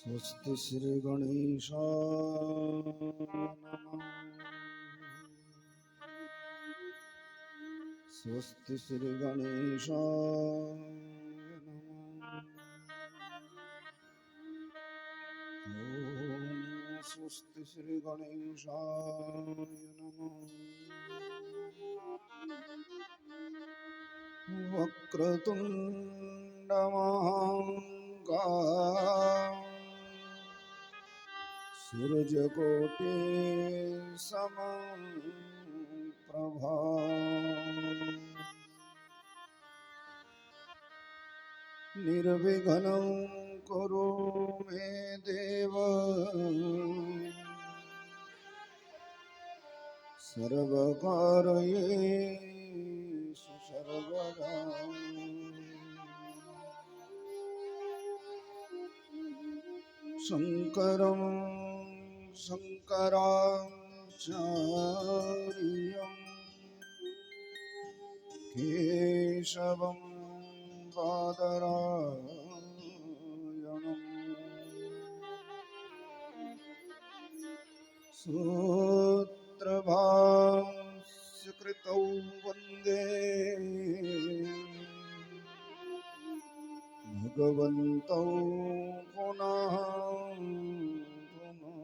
स्वस्ति श्री गणेशाय नमः। स्वस्ति श्री गणेशाय नमः। ओम स्वस्ति श्री गणेशाय नमः। वक्रतुंड महाकाय सूर्यकोटि समप्रभा निर्विघ्नं कुरु मे देव सर्वकार्येषु सर्वदा। शङ्करं शङ्कराचार्यं केशवं बादरायणम् सूत्रभाष्य कृतौ वन्दे भगवन्तौ पुनः पुनः।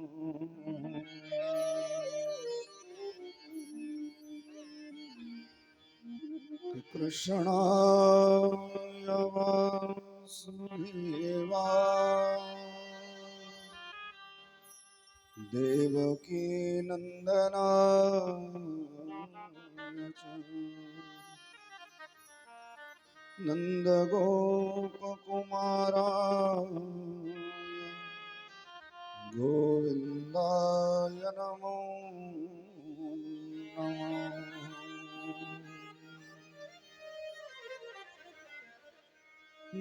कृष्णाय वासुदेवाय देवकी नन्दनाय च नन्दगोपकुमाराय गोविन्दाय नमो नमः।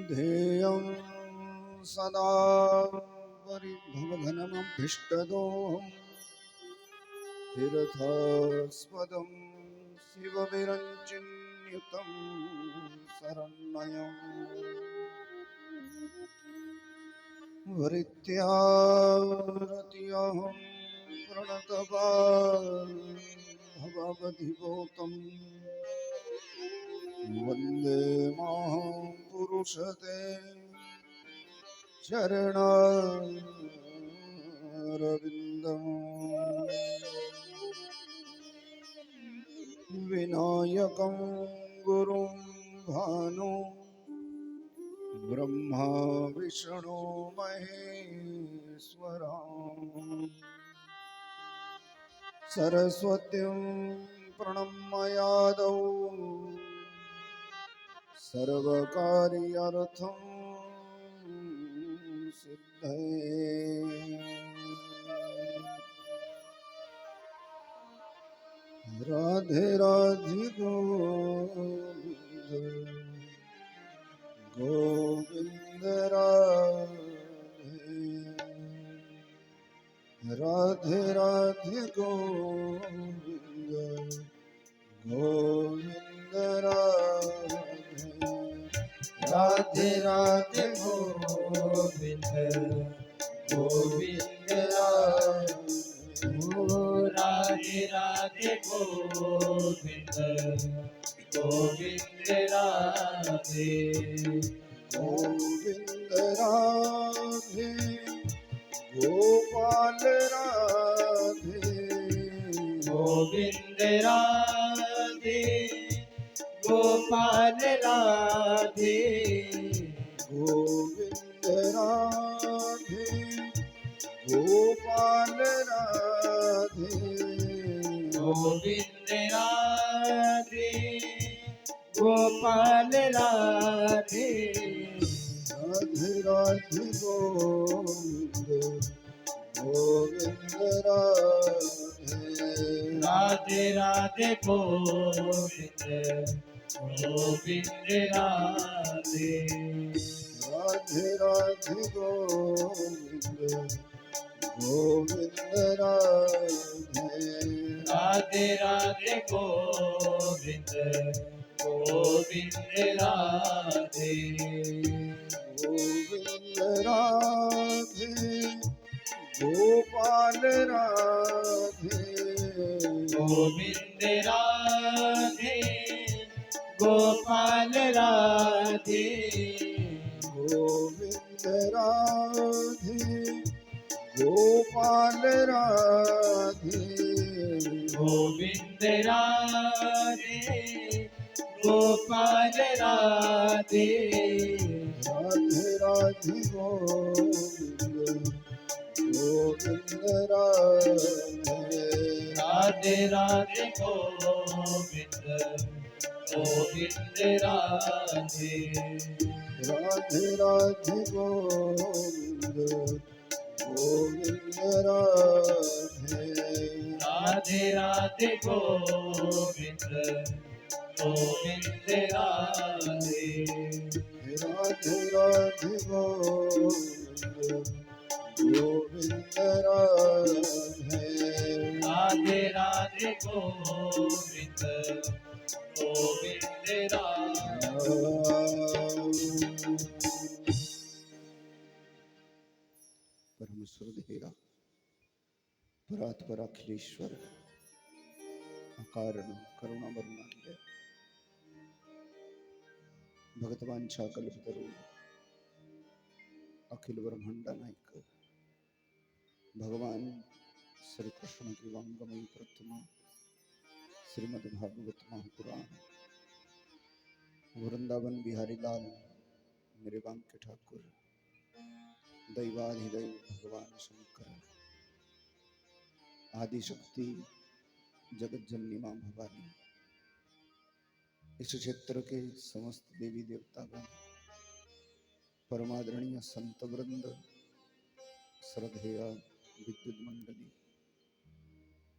ध्येयं सदा परिभवघनमभीष्टदोहं तीर्थास्पदं शिवविरञ्चिन्युतं शरण्यं वरित्यारत्यहं प्रणतपाल भवधिभूतम् वन्दे महापुरुषते चरणारविन्दम्। विनायकं गुरुं भानु ब्रह्मा विष्णु महेश्वरम् सरस्वतीं प्रणम्य सर्वकार्यार्थं सिद्धये। राधे राधे गोविंद गोविंद राधे राधे राधे गोविंद गोविंद राधे राधे राधे गोविंद गोविंद राधे राधे राधे गोविंद गोविंद राधे गोविंद राधे गोपाल राधे गोविंद राधे गोपाल राधे गोविंद राधे गोपाल राधे गोविंद राधे गोपाल राधे राधे राधे गोविंद गोविंद राधे राधे राधे गोविंद गोविंद राधे राधे राधे गोविंद गोविंद राधे राधे राधे गोविंद गोविंद राधे गोविंद राधे गोपाल राधे गोविंद राधे गोपाल राधे गोविंद राधे गोपाल राधे गोविंद राधे गोपाल राधे राधे राधे गोविंद गोविंद राधे राधे राधे गोविंद गोविंद राधे राधे राधे गोविंद गोविंद राधे राधे राधे गोविंद गोविंद राधे राधे राधे गोविंद गोविंद राधे राधे राधे गोविंद गोविंद राधे परम श्रद्धेया परात्पर अखिलेश्वर अकारण करुणा वर्णाल्य भगतवांछा कल्पतरु अखिल ब्रह्मांड नायक भगवान श्री कृष्ण की वांगमयी प्रतिमा श्रीमद् भागवत महापुराण वृंदावन बिहारी लाल मेरे बांके ठाकुर दैवाधिदैव भगवान शंकर आदि शक्ति जगत जननी मां भवानी इस क्षेत्र के समस्त देवी देवतागण परमादरणीय संत वृंद श्रद्धेय विद्युत मंडली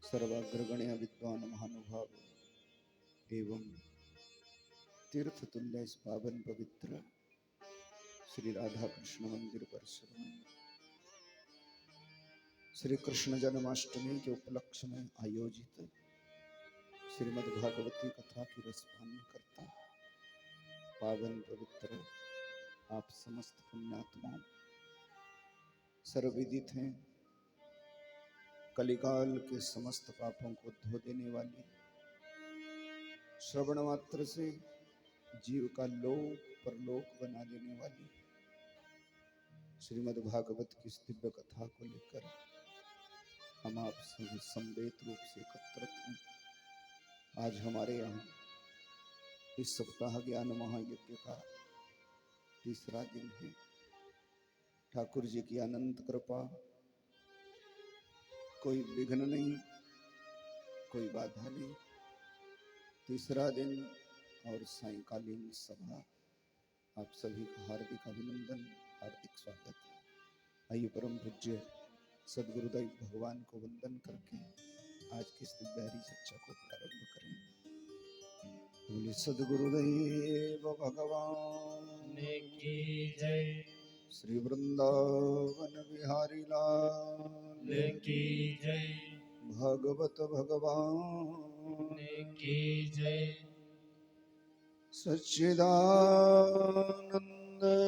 सर्वाग्रगण्य विद्वान महानुभाव एवं तीर्थ तुल्य इस पावन पवित्र श्री राधा कृष्ण मंदिर परिसर में श्री कृष्ण जन्माष्टमी के उपलक्ष्य में आयोजित श्रीमद् भागवती कथा की रसपान करता पावन पवित्र आप समस्त पुण्यात्माओं सर्वविदित हैं कलिकाल के समस्त पापों को धो देने वाली श्रवण मात्र से जीव का लोक परलोक बना देने वाली श्रीमद् भागवत की इस दिव्य कथा को लेकर हम आप सभी सम्मिलित रूप से एकत्रित हैं। आज हमारे यहाँ इस सप्ताह ज्ञान महायज्ञ का तीसरा दिन है। ठाकुर जी की अनंत कृपा, कोई विघ्न नहीं, कोई बाधा नहीं। तीसरा दिन और सायंकालीन सभा, आप सभी का हार्दिक अभिनंदन, हार्दिक स्वागत। आइए परम पूज्य सदगुरुदेव भगवान को वंदन करके आज की इस दिव्यारी चर्चा को प्रारंभ करें। बोले सदगुरुदेव भगवान की जय, श्री वृंदावन बिहारी लाल की जय, भागवत भगवान की जय। सच्चिदानंद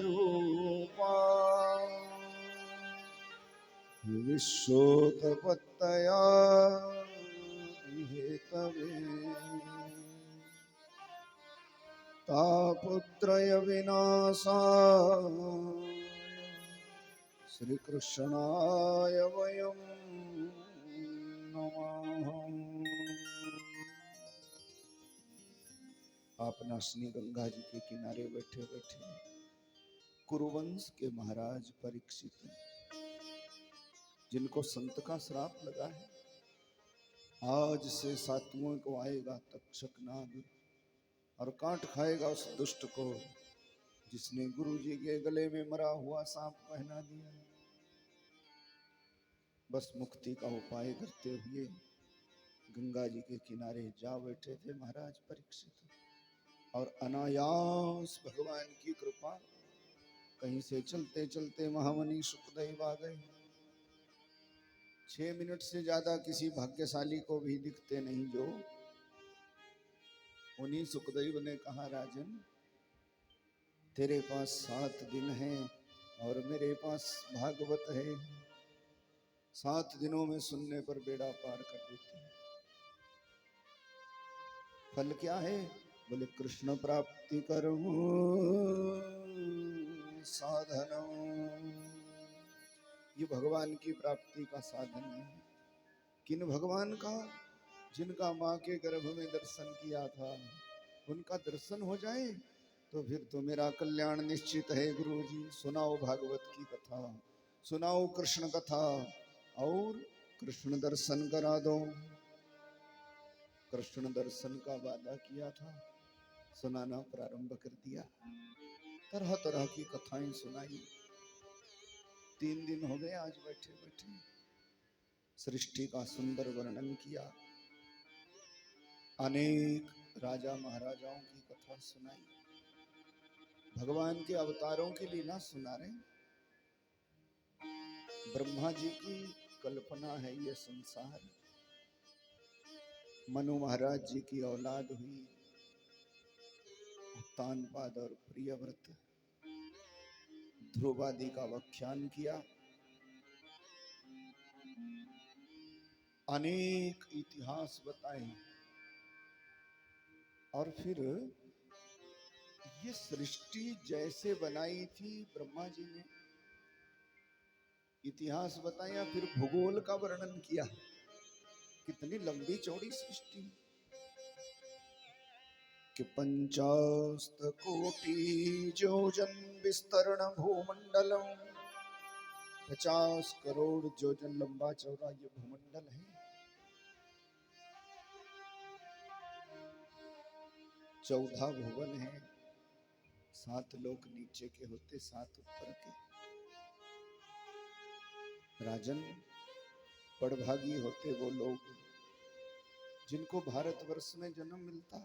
रूपा विश्वोत्पत्तया हेतवे तापत्रय विनाशाय श्री कृष्णाय वयं नमः। आप नासनी गंगा जी के किनारे बैठे बैठे कुरुवंश के महाराज परीक्षित हैं, जिनको संत का श्राप लगा है। आज से सातवें को आएगा तक्षक नाग और काट खाएगा उस दुष्ट को जिसने गुरु जी के गले में मरा हुआ सांप पहना दिया। बस मुक्ति का उपाय करते हुए गंगा जी के किनारे जा बैठे थे महाराज परीक्षित, और अनायास भगवान की कृपा कहीं से चलते चलते महामुनि सुखदेव आ गए। 6 मिनट से ज्यादा किसी भाग्यशाली को भी दिखते नहीं जो उन्हीं सुखदेव ने कहा, राजन तेरे पास 7 दिन हैं और मेरे पास भागवत है, 7 दिनों में सुनने पर बेड़ा पार कर देती है। फल क्या है? बोले कृष्ण प्राप्ति करूं साधन। ये भगवान की प्राप्ति का साधन है। किन भगवान का? जिनका माँ के गर्भ में दर्शन किया था, उनका दर्शन हो जाए तो फिर तो मेरा कल्याण निश्चित है। गुरु जी सुनाओ भागवत की कथा, सुनाओ कृष्ण कथा और कृष्ण दर्शन करा दो। कृष्ण दर्शन का वादा किया था, सुनाना प्रारंभ कर दिया। तरह तरह की कथाएं सुनाई। 3 दिन हो गए आज बैठे बैठे। सृष्टि का सुंदर वर्णन किया, अनेक राजा महाराजाओं की कथा सुनाई, भगवान के अवतारों की लीला सुना रहे। ब्रह्मा जी की कल्पना है ये संसार, मनु महाराज जी की औलाद हुई उत्तानपाद और प्रियव्रत, ध्रुवादि का व्याख्यान किया, अनेक इतिहास बताए। और फिर ये सृष्टि जैसे बनाई थी ब्रह्मा जी ने, इतिहास बताया, फिर भूगोल का वर्णन किया। कितनी लंबी चौड़ी सृष्टि कि 50 कोटि योजन विस्तरण भूमंडलम, 50 करोड़ योजन लंबा चौड़ा ये भूमंडल है। 14 भुवन है, 7 लोक नीचे के होते, 7 ऊपर के। राजन बड़भागी होते वो लोग जिनको भारतवर्ष में जन्म मिलता,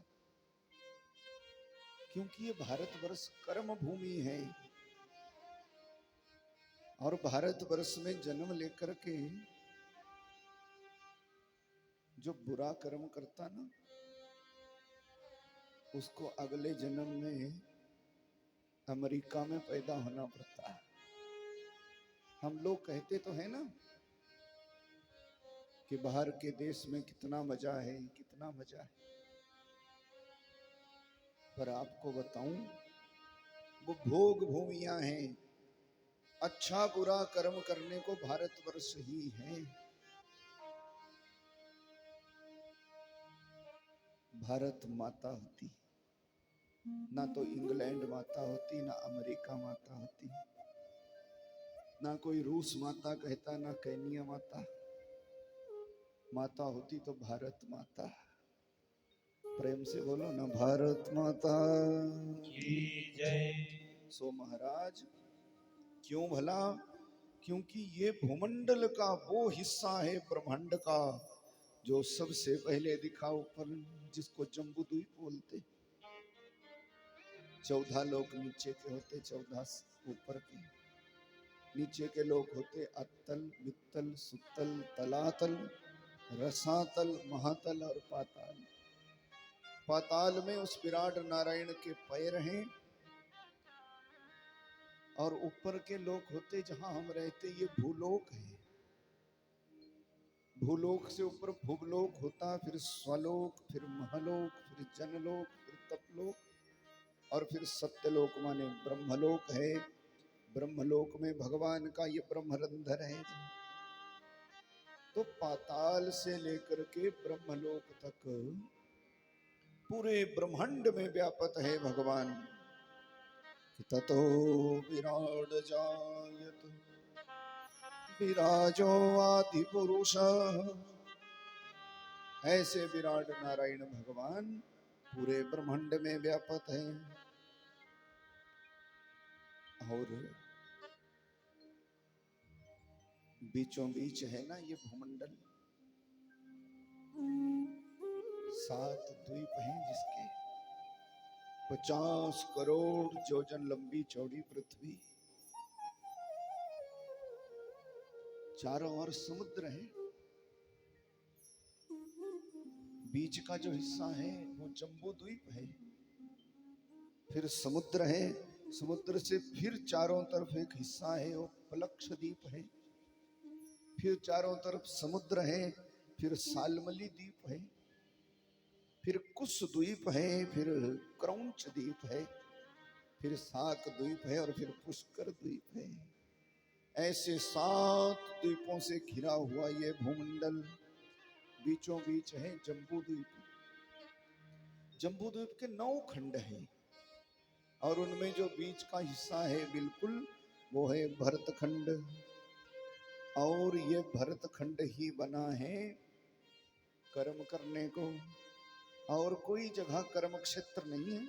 क्योंकि ये भारतवर्ष कर्म भूमि है। और भारतवर्ष में जन्म लेकर के जो बुरा कर्म करता ना, उसको अगले जन्म में अमेरिका में पैदा होना पड़ता है। हम लोग कहते तो है ना कि बाहर के देश में कितना मजा है, कितना मजा है, पर आपको बताऊं वो भोग भूमियां हैं। अच्छा बुरा कर्म करने को भारतवर्ष ही है। भारत माता होती ना तो इंग्लैंड माता होती, ना अमेरिका माता होती, ना कोई रूस माता कहता, ना केनिया माता। माता होती तो भारत माता। प्रेम से बोलो ना, भारत माता की जय। सो महाराज क्यों भला? क्योंकि ये भूमंडल का वो हिस्सा है ब्रह्मांड का जो सबसे पहले दिखा ऊपर, जिसको जम्बूद्वीप बोलते। 14 लोग नीचे के होते, 14 ऊपर के। नीचे के लोग होते अत्तल, वित्तल, सुत्तल, तलातल, रसातल, महातल और पाताल। पाताल में उस विराट नारायण के पैर हैं, और ऊपर के लोग होते जहां हम रहते, ये भूलोक है। भूलोक से ऊपर भूलोक होता, फिर स्वलोक, फिर महलोक, फिर जनलोक, फिर तपलोक, और फिर सत्यलोक माने ब्रह्मलोक है। ब्रह्मलोक में भगवान का ये ब्रह्मरंध्र है। तो पाताल से लेकर के ब्रह्मलोक तक पूरे ब्रह्मांड में व्यापक है भगवान। ततो विराट जायत विराजो आदि पुरुष। ऐसे विराट नारायण भगवान पूरे ब्रह्मांड में व्यापक है। और बीचों बीच है ना ये भूमंडल, 7 द्वीप हैं जिसके 50 करोड़ योजन लंबी चौड़ी पृथ्वी, चारों ओर समुद्र है। बीच का जो हिस्सा है वो जम्बू द्वीप है, फिर समुद्र है, समुद्र से फिर चारों तरफ एक हिस्सा है वो पलक्ष द्वीप है, फिर चारों तरफ समुद्र है, फिर सालमली द्वीप है, फिर कुश द्वीप है, फिर क्रौंच द्वीप है, फिर साक द्वीप है और फिर पुष्कर द्वीप है। ऐसे 7 द्वीपों से घिरा हुआ ये भूमंडल, बीचों बीच है जम्बू द्वीप। जम्बू द्वीप के 9 खंड हैं और उनमें जो बीच का हिस्सा है बिल्कुल वो है भरतखंड, और ये भरतखंड ही बना है कर्म करने को, और कोई जगह कर्म क्षेत्र नहीं है।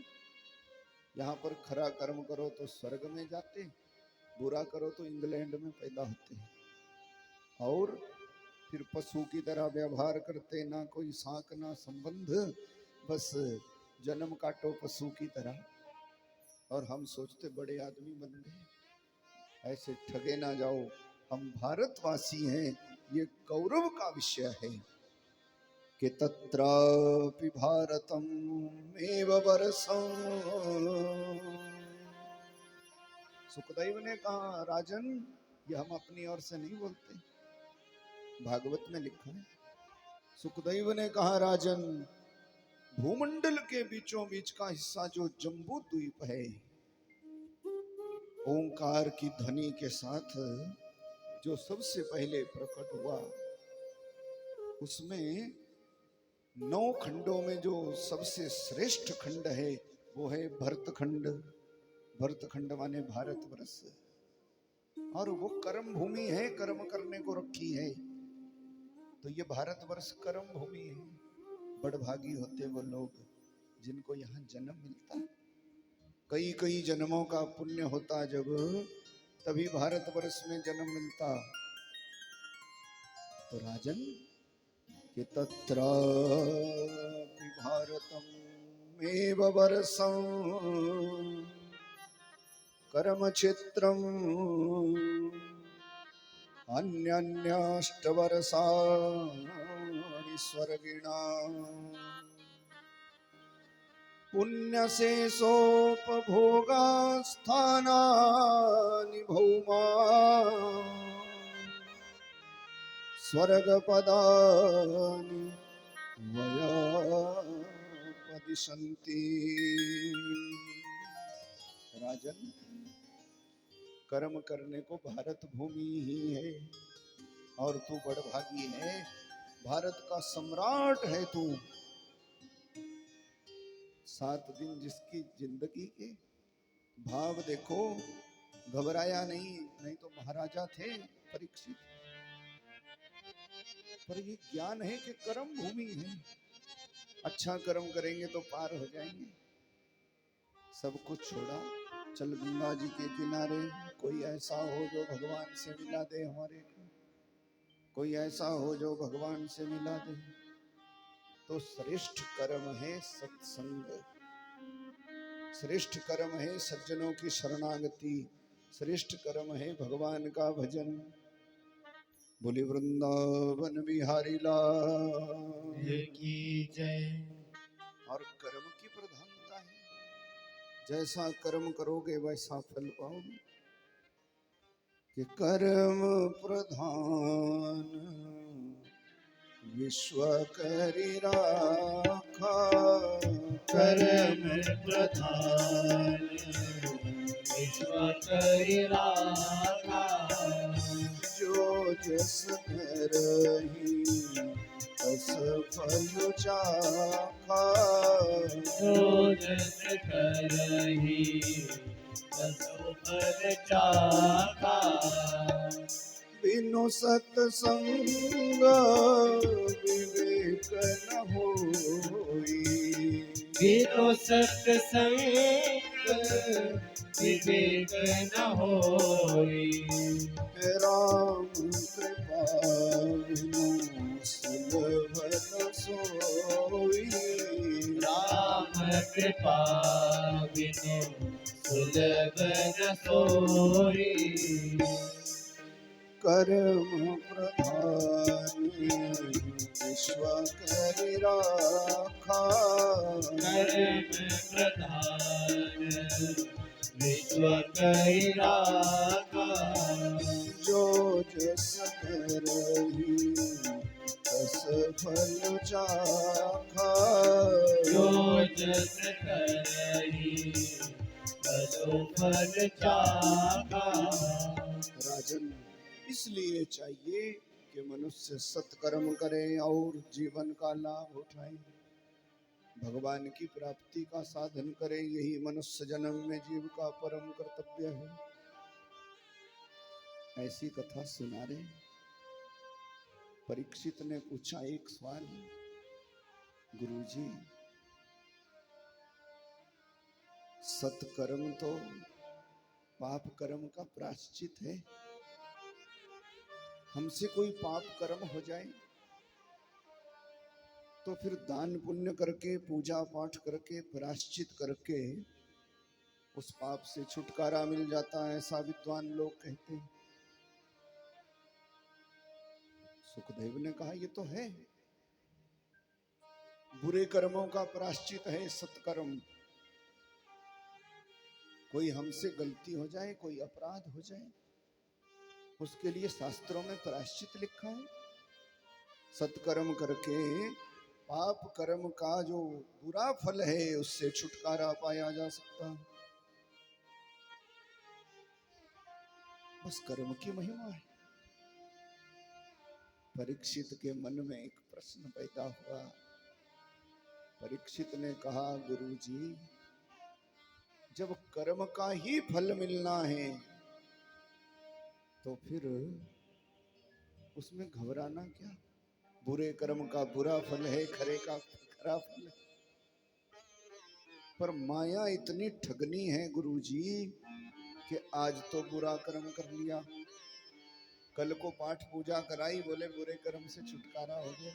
यहाँ पर खरा कर्म करो तो स्वर्ग में जाते, बुरा करो तो इंग्लैंड में पैदा होते हैं, और फिर पशु की तरह व्यवहार करते, ना कोई साक ना संबंध, बस जन्म काटो पशु की तरह, और हम सोचते बड़े आदमी बन गए। ऐसे ठगे ना जाओ, हम भारतवासी हैं, ये गौरव का विषय है कि तत्रापि भारतम एव वर्षम्। सुखदेव ने कहा राजन, ये हम अपनी ओर से नहीं बोलते, भागवत में लिखा है। सुखदेव ने कहा राजन, भूमंडल के बीचों बीच का हिस्सा जो जम्बू द्वीप है, ओंकार की ध्वनि के साथ जो सबसे पहले प्रकट हुआ, उसमें 9 खंडों में जो सबसे श्रेष्ठ खंड है वो है भरतखंड। भरतखंड माने भारतवर्ष, और वो कर्म भूमि है, कर्म करने को रखी है, तो ये भारतवर्ष कर्म भूमि है। बड़भागी होते वो लोग जिनको यहाँ जन्म मिलता, कई कई जन्मों का पुण्य होता जब, तभी भारतवर्ष में जन्म मिलता। तो राजन कि तत्रापि भारतम् एव वर्षम् कर्म क्षेत्रम् अन्यन्याष्टवर्षाणि स्वर्गिणाम् पुण्यशेषोपभोगास्थानानि भौमा स्वर्गपदानि वयापदिशन्ति। राजन, कर्म करने को भारत भूमि ही है, और तू बड़भागी है, भारत का सम्राट है तू। 7 दिन जिसकी जिंदगी के भाव देखो, घबराया नहीं, नहीं तो महाराजा थे परीक्षित। पर ये ज्ञान है कि कर्म भूमि है, अच्छा कर्म करेंगे तो पार हो जाएंगे। सब कुछ छोड़ा, चल गंगा जी के किनारे, कोई ऐसा हो जो भगवान से मिला दे हमारे को, कोई ऐसा हो जो भगवान से मिला दे। तो श्रेष्ठ कर्म है सत्संग, श्रेष्ठ कर्म है सज्जनों की शरणागति, श्रेष्ठ कर्म है भगवान का भजन। बोले वृंदावन बिहारी लाल की जय। और कर्म की प्रधानता है, जैसा कर्म करोगे वैसा फल पाओगे। कि कर्म प्रधान विश्व करि राखा, कर्म प्रधान विश्व करि राखा, जो जस करहि तस फल चाखा, जो जस करहि तस फल चाखा। बिनु सत्संग विवेक न होई, बिनु सत्संग विवेक न होई, राम कृपा बिनु सुलभ न सोई, राम कृपा बिनु सुलभ न सोई। कर्म प्रधान विश्व करि राखा कर्म प्रधान विश्व कहि राखा जो जस करहि तस फल चाखा जो जस करहि तसो फल चाखा। राजन, इसलिए चाहिए कि मनुष्य सत्कर्म करे और जीवन का लाभ उठाए, भगवान की प्राप्ति का साधन करे। यही मनुष्य जन्म में जीव का परम कर्तव्य है। ऐसी कथा सुना रहे। परीक्षित ने पूछा एक सवाल, गुरुजी सत्कर्म तो पाप कर्म का प्रायश्चित है, हमसे कोई पाप कर्म हो जाए तो फिर दान पुण्य करके पूजा पाठ करके प्रायश्चित करके उस पाप से छुटकारा मिल जाता है, ऐसा विद्वान लोग कहते हैं। सुखदेव ने कहा ये तो है, बुरे कर्मों का प्रायश्चित है सत्कर्म। कोई हमसे गलती हो जाए, कोई अपराध हो जाए, उसके लिए शास्त्रों में प्रायश्चित लिखा है। सत्कर्म करके पाप कर्म का जो बुरा फल है उससे छुटकारा पाया जा सकता है। बस कर्म की महिमा है। परीक्षित के मन में एक प्रश्न पैदा हुआ। परीक्षित ने कहा गुरुजी जब कर्म का ही फल मिलना है तो फिर उसमें घबराना क्या? बुरे कर्म का बुरा फल है, खरे का खरा फल है। पर माया इतनी ठगनी है गुरुजी कि आज तो बुरा कर्म कर लिया, कल को पाठ पूजा कराई, बोले बुरे कर्म से छुटकारा हो गया,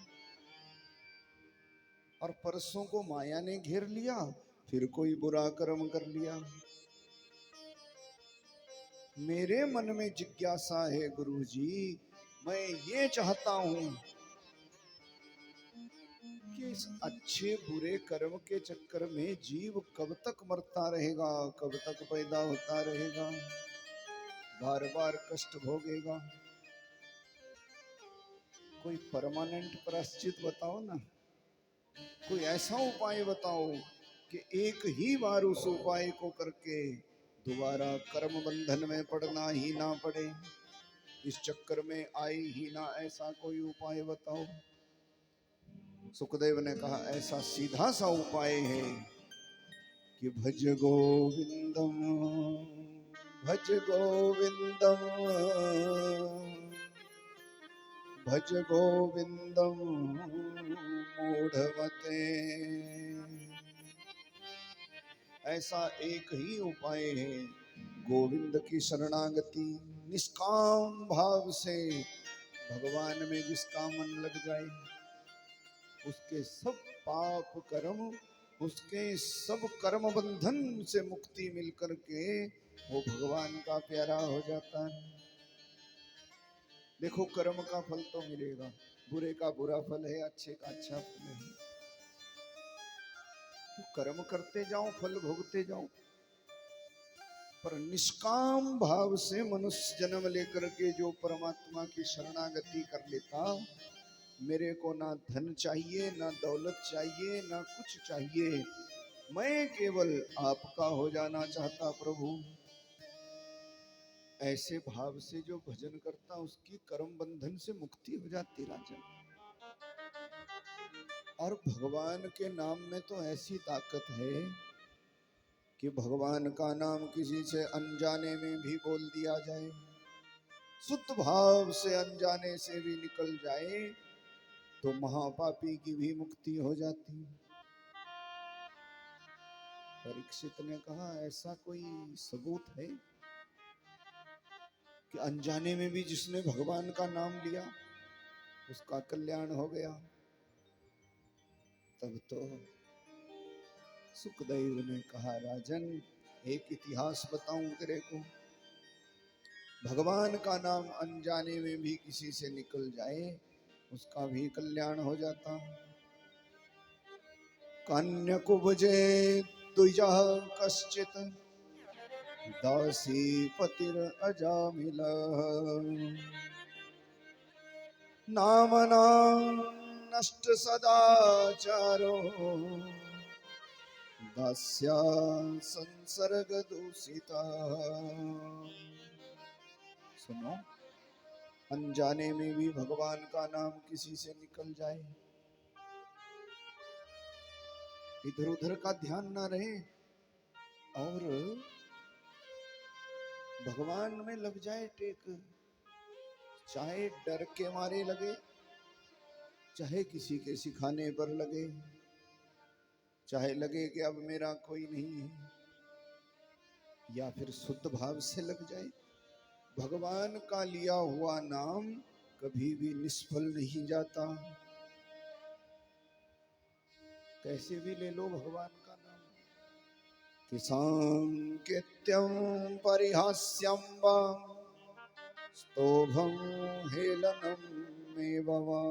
और परसों को माया ने घेर लिया, फिर कोई बुरा कर्म कर लिया। मेरे मन में जिज्ञासा है गुरुजी, मैं ये चाहता हूं कि इस अच्छे बुरे कर्म के चक्कर में जीव कब तक मरता रहेगा, कब तक पैदा होता रहेगा, बार बार कष्ट भोगेगा। कोई परमानेंट प्रायश्चित बताओ ना, कोई ऐसा उपाय बताओ कि एक ही बार उस उपाय को करके दोबारा कर्म बंधन में पड़ना ही ना पड़े, इस चक्कर में आए ही ना, ऐसा कोई उपाय बताओ। सुखदेव ने कहा ऐसा सीधा सा उपाय है कि भज गोविंदम भज गोविंदम भज गोविंदम मूढ़मते। ऐसा एक ही उपाय है, गोविंद की शरणागति निष्काम भाव से भगवान में जिसका मन लग जाए उसके सब पाप कर्म, उसके सब कर्म बंधन से मुक्ति मिलकर के वो भगवान का प्यारा हो जाता है। देखो कर्म का फल तो मिलेगा, बुरे का बुरा फल है, अच्छे का अच्छा फल है। तो कर्म करते जाओ, फल भोगते जाओ, पर निष्काम भाव से मनुष्य जन्म लेकर के जो परमात्मा की शरणागति कर लेता, मेरे को ना धन चाहिए, ना दौलत चाहिए, ना कुछ चाहिए, मैं केवल आपका हो जाना चाहता प्रभु, ऐसे भाव से जो भजन करता उसकी कर्म बंधन से मुक्ति हो जाती राजन। और भगवान के नाम में तो ऐसी ताकत है कि भगवान का नाम किसी से अनजाने में भी बोल दिया जाए, शुद्ध भाव से अनजाने से भी निकल जाए तो महापापी की भी मुक्ति हो जाती। परीक्षित ने कहा ऐसा कोई सबूत है कि अनजाने में भी जिसने भगवान का नाम लिया उसका कल्याण हो गया? तब तो सुखदेव ने कहा राजन एक इतिहास बताऊं तेरे को। भगवान का नाम अनजाने में भी किसी से निकल जाए उसका भी कल्याण हो जाता। कन्या कुब्जे द्विजा कश्चित दासी पतिर अजामिला नामना नष्ट सदाचारो दास्या संसर्ग दूषिता। सुनो, अनजाने में भी भगवान का नाम किसी से निकल जाए, इधर उधर का ध्यान ना रहे और भगवान में लग जाए टेक, चाहे डर के मारे लगे, चाहे किसी के सिखाने पर लगे, चाहे लगे कि अब मेरा कोई नहीं है, या फिर शुद्ध भाव से लग जाए, भगवान का लिया हुआ नाम कभी भी निष्फल नहीं जाता। कैसे भी ले लो भगवान का नाम। कि सांकेत्यम परिहास्यम वा स्तोभम हेलनम मेव वा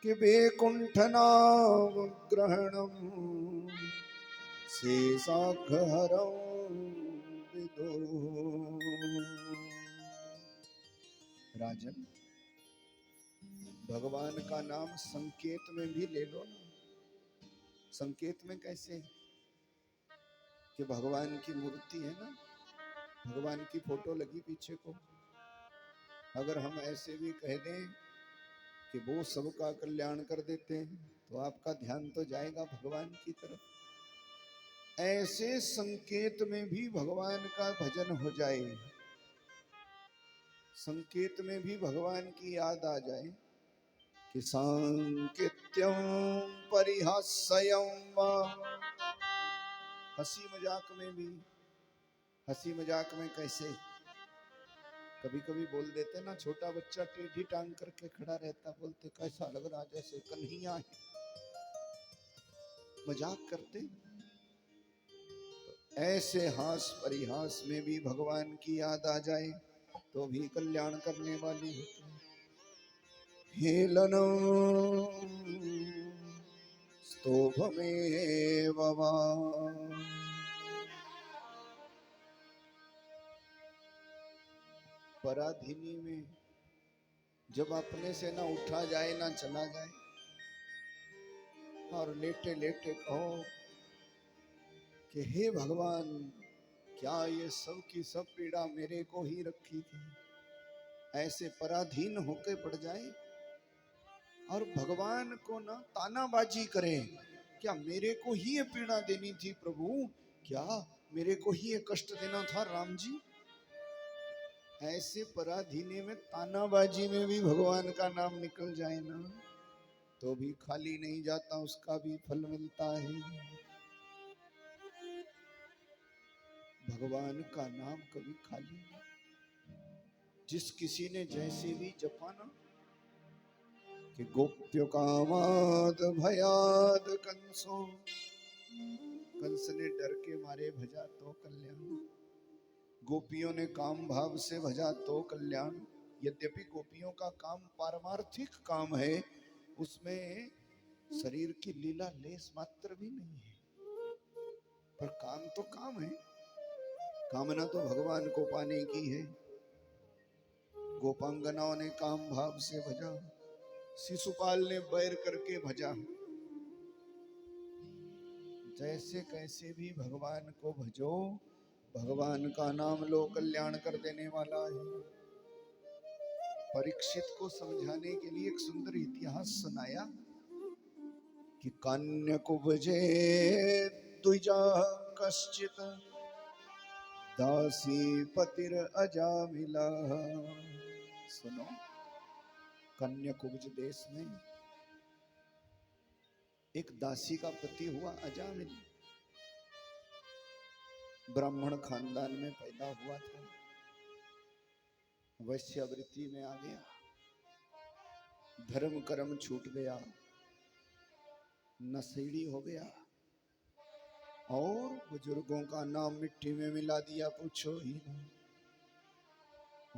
कि वैकुंठ नाम ग्रहणम शेषाघ्रहरम विदो। राजन, भगवान का नाम संकेत में भी ले लो ना। संकेत में कैसे? कि भगवान की मूर्ति है ना, भगवान की फोटो लगी पीछे को, अगर हम ऐसे भी कह दें कि वो सबका कल्याण कर देते हैं तो आपका ध्यान तो जाएगा भगवान की तरफ। ऐसे संकेत में भी भगवान का भजन हो जाए, संकेत में भी भगवान की याद आ जाए कि सांकेत्यम परिहास्यम वा, हंसी मजाक में भी। हंसी मजाक में कैसे? कभी कभी बोल देते ना, छोटा बच्चा टेढ़ी टांग करके खड़ा रहता, बोलते कैसा लग रहा जैसे कन्हैया है, मजाक करते। ऐसे हास परिहास में भी भगवान की याद आ जाए तो भी कल्याण करने वाली होती है। हेलनो स्तोभमेव वा, पराधीनी में जब अपने से ना उठा जाए ना चला जाए और लेटे लेटे कहो कि हे भगवान, क्या ये सब की सब पीड़ा मेरे को ही रखी थी, ऐसे पराधीन होके पड़ जाए और भगवान को ना तानाबाजी करे, क्या मेरे को ही ये पीड़ा देनी थी प्रभु, क्या मेरे को ही ये कष्ट देना था राम जी। ऐसे पराधीने में तानाबाजी में भी भगवान का नाम निकल जाए ना तो भी खाली नहीं जाता, उसका भी फल मिलता है। भगवान का नाम कभी खाली नहीं। जिस किसी ने जैसे भी जपा ना कि गोप्य कामाद भयाद कंसो, कंस ने डर के मारे भजा तो कल्याण, गोपियों ने काम भाव से भजा तो कल्याण। यद्यपि गोपियों का काम पारमार्थिक काम है, उसमें शरीर की लीला लेस मात्र भी नहीं है, पर काम तो काम है, कामना तो भगवान को पाने की है। गोपांगनाओं ने काम भाव से भजा, शिशुपाल ने बैर करके भजा। जैसे कैसे भी भगवान को भजो, भगवान का नाम लो, कल्याण कर देने वाला है। परीक्षित को समझाने के लिए एक सुंदर इतिहास सुनाया कि कन्या कुब्जे द्विजा कश्चित दासी पतिर अजामिला। सुनो, कन्या कुब्ज देश में एक दासी का पति हुआ अजामिल, ब्राह्मण खानदान में पैदा हुआ था, वैश्यावृत्ति में आ गया, धर्म कर्म छूट गया, नशेड़ी हो गया और बुजुर्गों का नाम मिट्टी में मिला दिया, पूछो ही ना।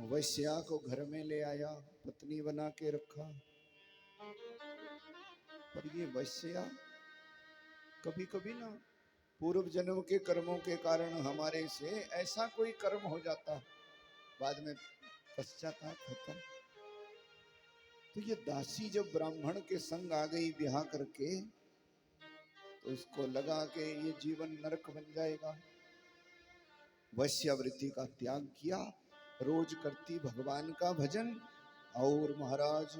वैश्या को घर में ले आया, पत्नी बना के रखा। पर ये वैश्या कभी कभी ना पूर्व जन्म के कर्मों के कारण हमारे से ऐसा कोई कर्म हो जाता, बाद में पश्चाताप होता। तो ये दासी जब ब्राह्मण के संग आ गई ब्याह करके, तो इसको लगा कि ये जीवन नरक बन जाएगा। वैश्यावृत्ति का त्याग किया, रोज करती भगवान का भजन। और महाराज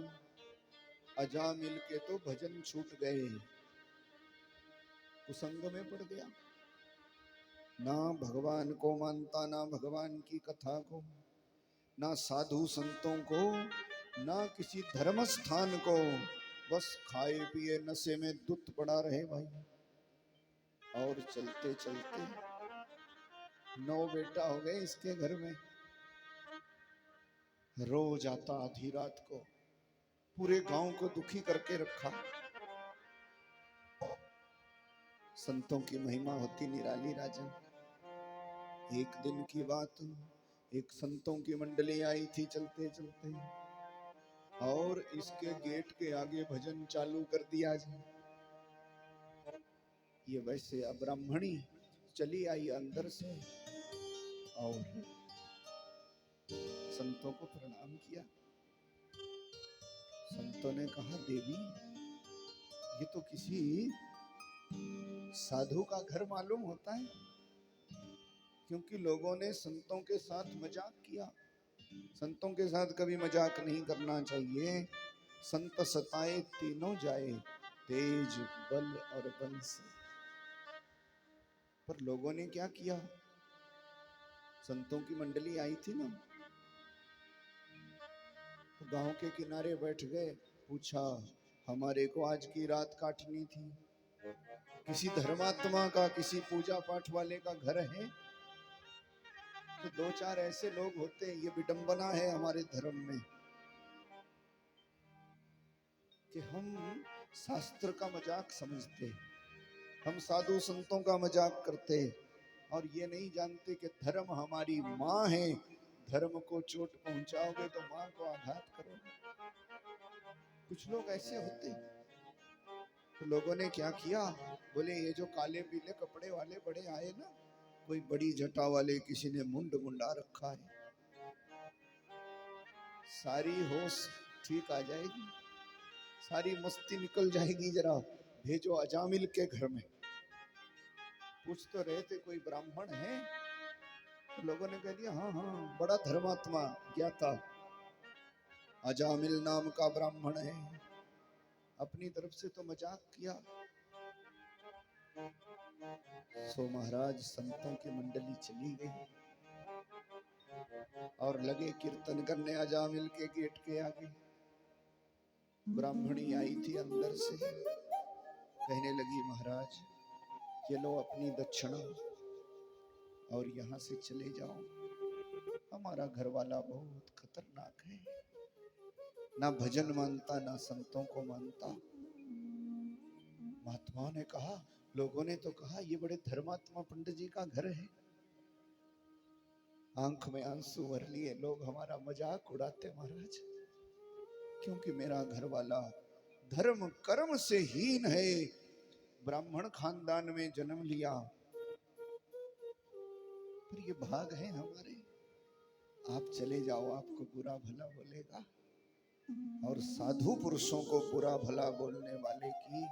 अजामिल के तो भजन छूट गए, कुसंग में पड़ गया। ना भगवान को मानता, ना भगवान की कथा को, ना साधु संतों को, ना किसी धर्म स्थान को। बस खाए पिए नशे में धुत पड़ा रहे भाई। और चलते चलते 9 बेटा हो गए इसके घर में। रोज आता आधी रात को, पूरे गांव को दुखी करके रखा। संतों की महिमा होती निराली राजन। एक दिन की बात, एक संतों की मंडली आई थी चलते चलते, और इसके गेट के आगे भजन चालू कर दिया। ये वैसे ब्राह्मणी चली आई अंदर से और संतों को प्रणाम किया। संतों ने कहा, देवी ये तो किसी साधु का घर मालूम होता है, क्योंकि लोगों ने संतों के साथ मजाक किया। संतों के साथ कभी मजाक नहीं करना चाहिए। संत सताए तीनों जाए, तेज बल और बल से। पर लोगों ने क्या किया, संतों की मंडली आई थी ना, तो गांव के किनारे बैठ गए। पूछा, हमारे को आज की रात काटनी थी, किसी धर्मात्मा का, किसी पूजा पाठ वाले का घर है? तो 2-4 ऐसे लोग होते हैं। ये विडंबना है हमारे धर्म में कि हम शास्त्र का मजाक समझते, हम साधु संतों का मजाक करते, और ये नहीं जानते कि धर्म हमारी माँ है। धर्म को चोट पहुंचाओगे तो माँ को आघात करोगे। कुछ लोग ऐसे होते। तो लोगों ने क्या किया, बोले ये जो काले पीले कपड़े वाले बड़े आए ना, कोई बड़ी जटा वाले, किसी ने मुंड मुंडा रखा है, सारी होश ठीक आ जाएगी, सारी मस्ती निकल जाएगी, जरा भेजो अजामिल के घर में। पूछ तो रहे थे कोई ब्राह्मण है? तो लोगों ने कह दिया, हाँ हाँ, बड़ा धर्मात्मा ज्ञाता अजामिल नाम का ब्राह्मण है। अपनी तरफ से तो मजाक किया। सो महाराज संतों की मंडली चली गई और लगे कीर्तन करने अजामिल के गेट के आगे। ब्राह्मणी आई थी अंदर से, कहने लगी, महाराज ये लो अपनी दक्षिणा और यहाँ से चले जाओ, हमारा घर वाला बहुत खतरनाक है, ना भजन मानता, ना संतों को मानता। महात्माओं ने कहा, लोगों ने तो कहा ये बड़े धर्मात्मा पंडित जी का घर है। आंख में आंसू भर लिए, लोग हमारा मजाक उड़ाते महाराज, क्योंकि मेरा घर वाला धर्म कर्म से हीन है, ब्राह्मण खानदान में जन्म लिया। पर ये भाग है हमारे, आप चले जाओ, आपको बुरा भला बोलेगा। और साधु पुरुषों को बुरा भला बोलने वाले की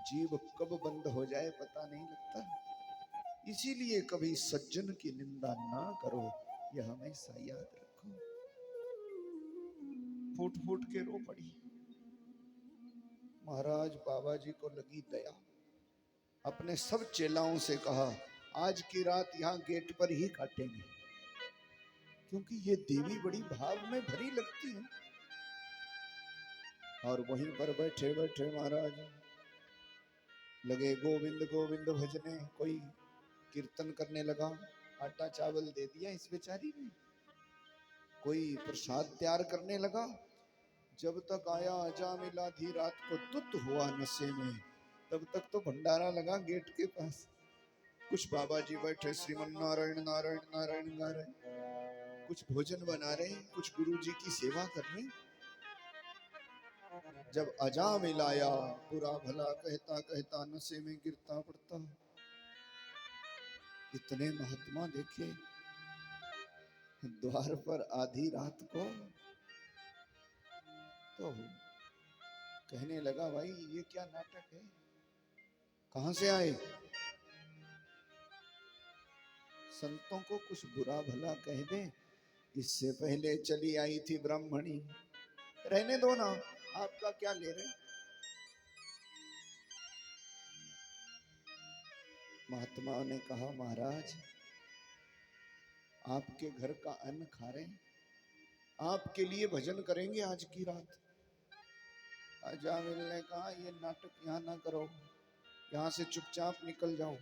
जीभ कब बंद हो जाए पता नहीं लगता। इसीलिए कभी सज्जन की निंदा ना करो, यह हमेशा याद रखो। फूट फूट के रो पड़ी। महाराज बाबा जी को लगी दया, अपने सब चेलाओं से कहा, आज की रात यहाँ गेट पर ही काटेंगे, क्योंकि ये देवी बड़ी भाव में भरी लगती है। और वहीं पर बैठे बैठे महाराज लगे गोविंद गोविंद भजने। कोई कीर्तन करने लगा, आटा चावल दे दिया इस बेचारी ने, कोई प्रसाद तैयार करने लगा। जब तक आया अजामिल आधी रात को तुत हुआ नशे में, तब तक तो भंडारा लगा गेट के पास, कुछ बाबा जी बैठे श्रीमन नारायण नारायण नारायण गा रहे, कुछ भोजन बना रहे, कुछ गुरु जी की सेवा कर रहे। जब अजामिल आया, बुरा भला कहता कहता नशे में गिरता पड़ता, इतने महात्मा देखे द्वार पर आधी रात को, तो कहने लगा भाई ये क्या नाटक है, कहां से आए? संतों को कुछ बुरा भला कह दे, इससे पहले चली आई थी ब्राह्मणी, रहने दो ना, आपका क्या ले रहे। महात्मा ने कहा महाराज आपके घर का अन्न खा रहे, आपके लिए भजन करेंगे आज की रात। अजामिल ने कहा ये नाटक यहाँ ना करो, यहाँ से चुपचाप निकल जाओ।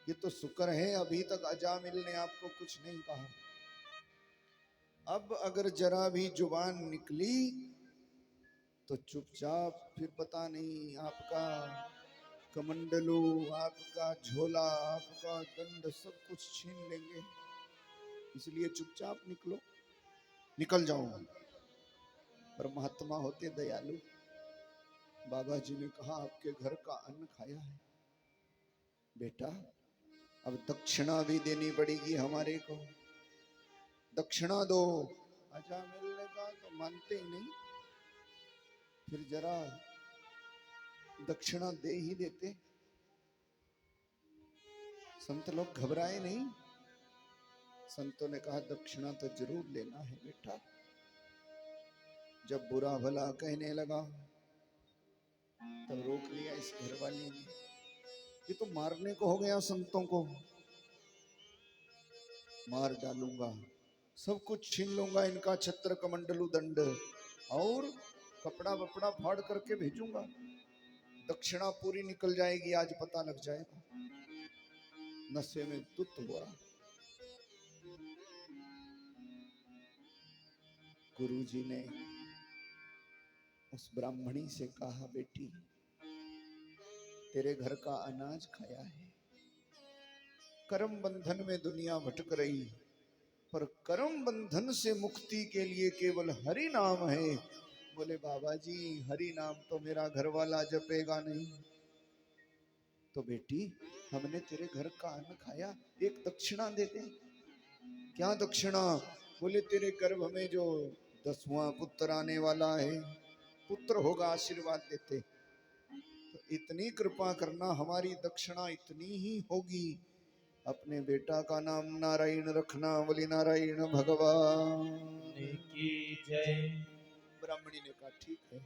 ये तो शुक्र है अभी तक अजामिल ने आपको कुछ नहीं कहा, अब अगर जरा भी जुबान निकली तो चुपचाप फिर पता नहीं आपका कमंडलू, आपका झोला, आपका दंड सब कुछ छीन लेंगे, इसलिए चुपचाप निकलो, निकल जाओ। पर महात्मा होते दयालु, बाबा जी ने कहा आपके घर का अन्न खाया है बेटा, अब दक्षिणा भी देनी पड़ेगी हमारे को, दक्षिणा दो। अजामिल ने कहा तो मानते ही नहीं, फिर जरा दक्षिणा दे ही देते। संत लोग घबराए नहीं, संतों ने कहा दक्षिणा तो जरूर लेना है बेटा। जब बुरा भला कहने लगा तब रोक लिया इस घरवाली ने, ये तो मारने को हो गया, संतों को मार डालूंगा, सब कुछ छीन लूंगा, इनका छत्र कमंडलू दंड और कपड़ा वपड़ा फाड़ करके भेजूंगा, दक्षिणा पूरी निकल जाएगी, आज पता लग जाएगा। नशे में तुत हुआ। गुरुजी ने उस ब्राह्मणी से कहा बेटी तेरे घर का अनाज खाया है, कर्म बंधन में दुनिया भटक रही, पर कर्म बंधन से मुक्ति के लिए केवल हरि नाम है। बोले बाबा जी हरि नाम तो मेरा घर वाला जपेगा नहीं। तो बेटी हमने तेरे घर का अन्न खाया, एक दक्षिणा दे दे। क्या दक्षिणा? बोले तेरे गर्भ में जो 10वां पुत्र आने वाला है, पुत्र होगा, आशीर्वाद देते, तो इतनी कृपा करना, हमारी दक्षिणा इतनी ही होगी, अपने बेटा का नाम नारायण रखना। बोली नारायण भगवान की जय। ब्राह्मणी ने कहा ठीक है।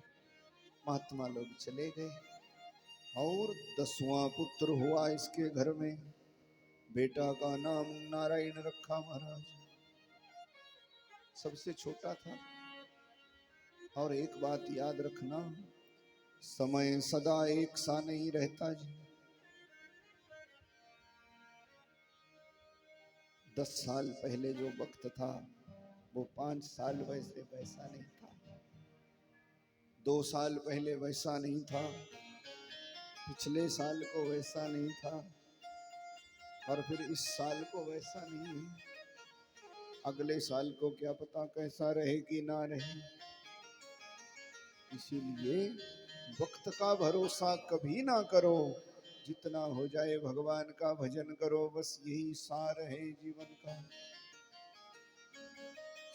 महात्मा लोग चले गए और 10वां पुत्र हुआ इसके घर में, बेटा का नाम नारायण रखा महाराज, सबसे छोटा था। और एक बात याद रखना, समय सदा एक सा नहीं रहता जी। 10 साल पहले जो वक्त था वो 5 साल वैसे वैसा नहीं था, 2 साल पहले वैसा नहीं था, पिछले साल को वैसा नहीं था, और फिर इस साल को वैसा नहीं है। अगले साल को क्या पता कैसा रहे कि ना रहे। इसीलिए वक्त का भरोसा कभी ना करो, जितना हो जाए भगवान का भजन करो, बस यही सार है जीवन का।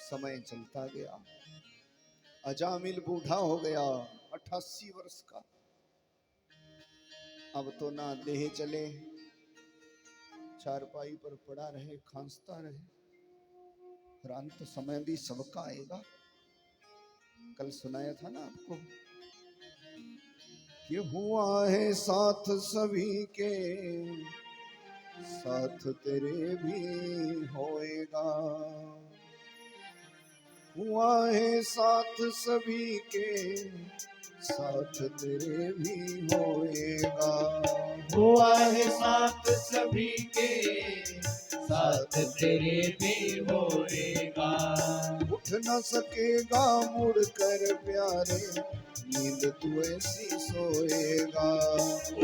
समय चलता गया, अजामिल बूढ़ा हो गया, 88 वर्ष का। अब तो ना देह चले, चारपाई पर पड़ा रहे, खांसता रहे। फिर अंत समय भी सबका आएगा। कल सुनाया था ना आपको कि हुआ है साथ सभी के, साथ तेरे भी होएगा। हुआ है साथ सभी के, साथ तेरे भी होएगा। हुआ है साथ सभी के, साथ तेरे भी होएगा। उठ न सकेगा मुड़ कर प्यारे, नींद तू ऐसी सोएगा।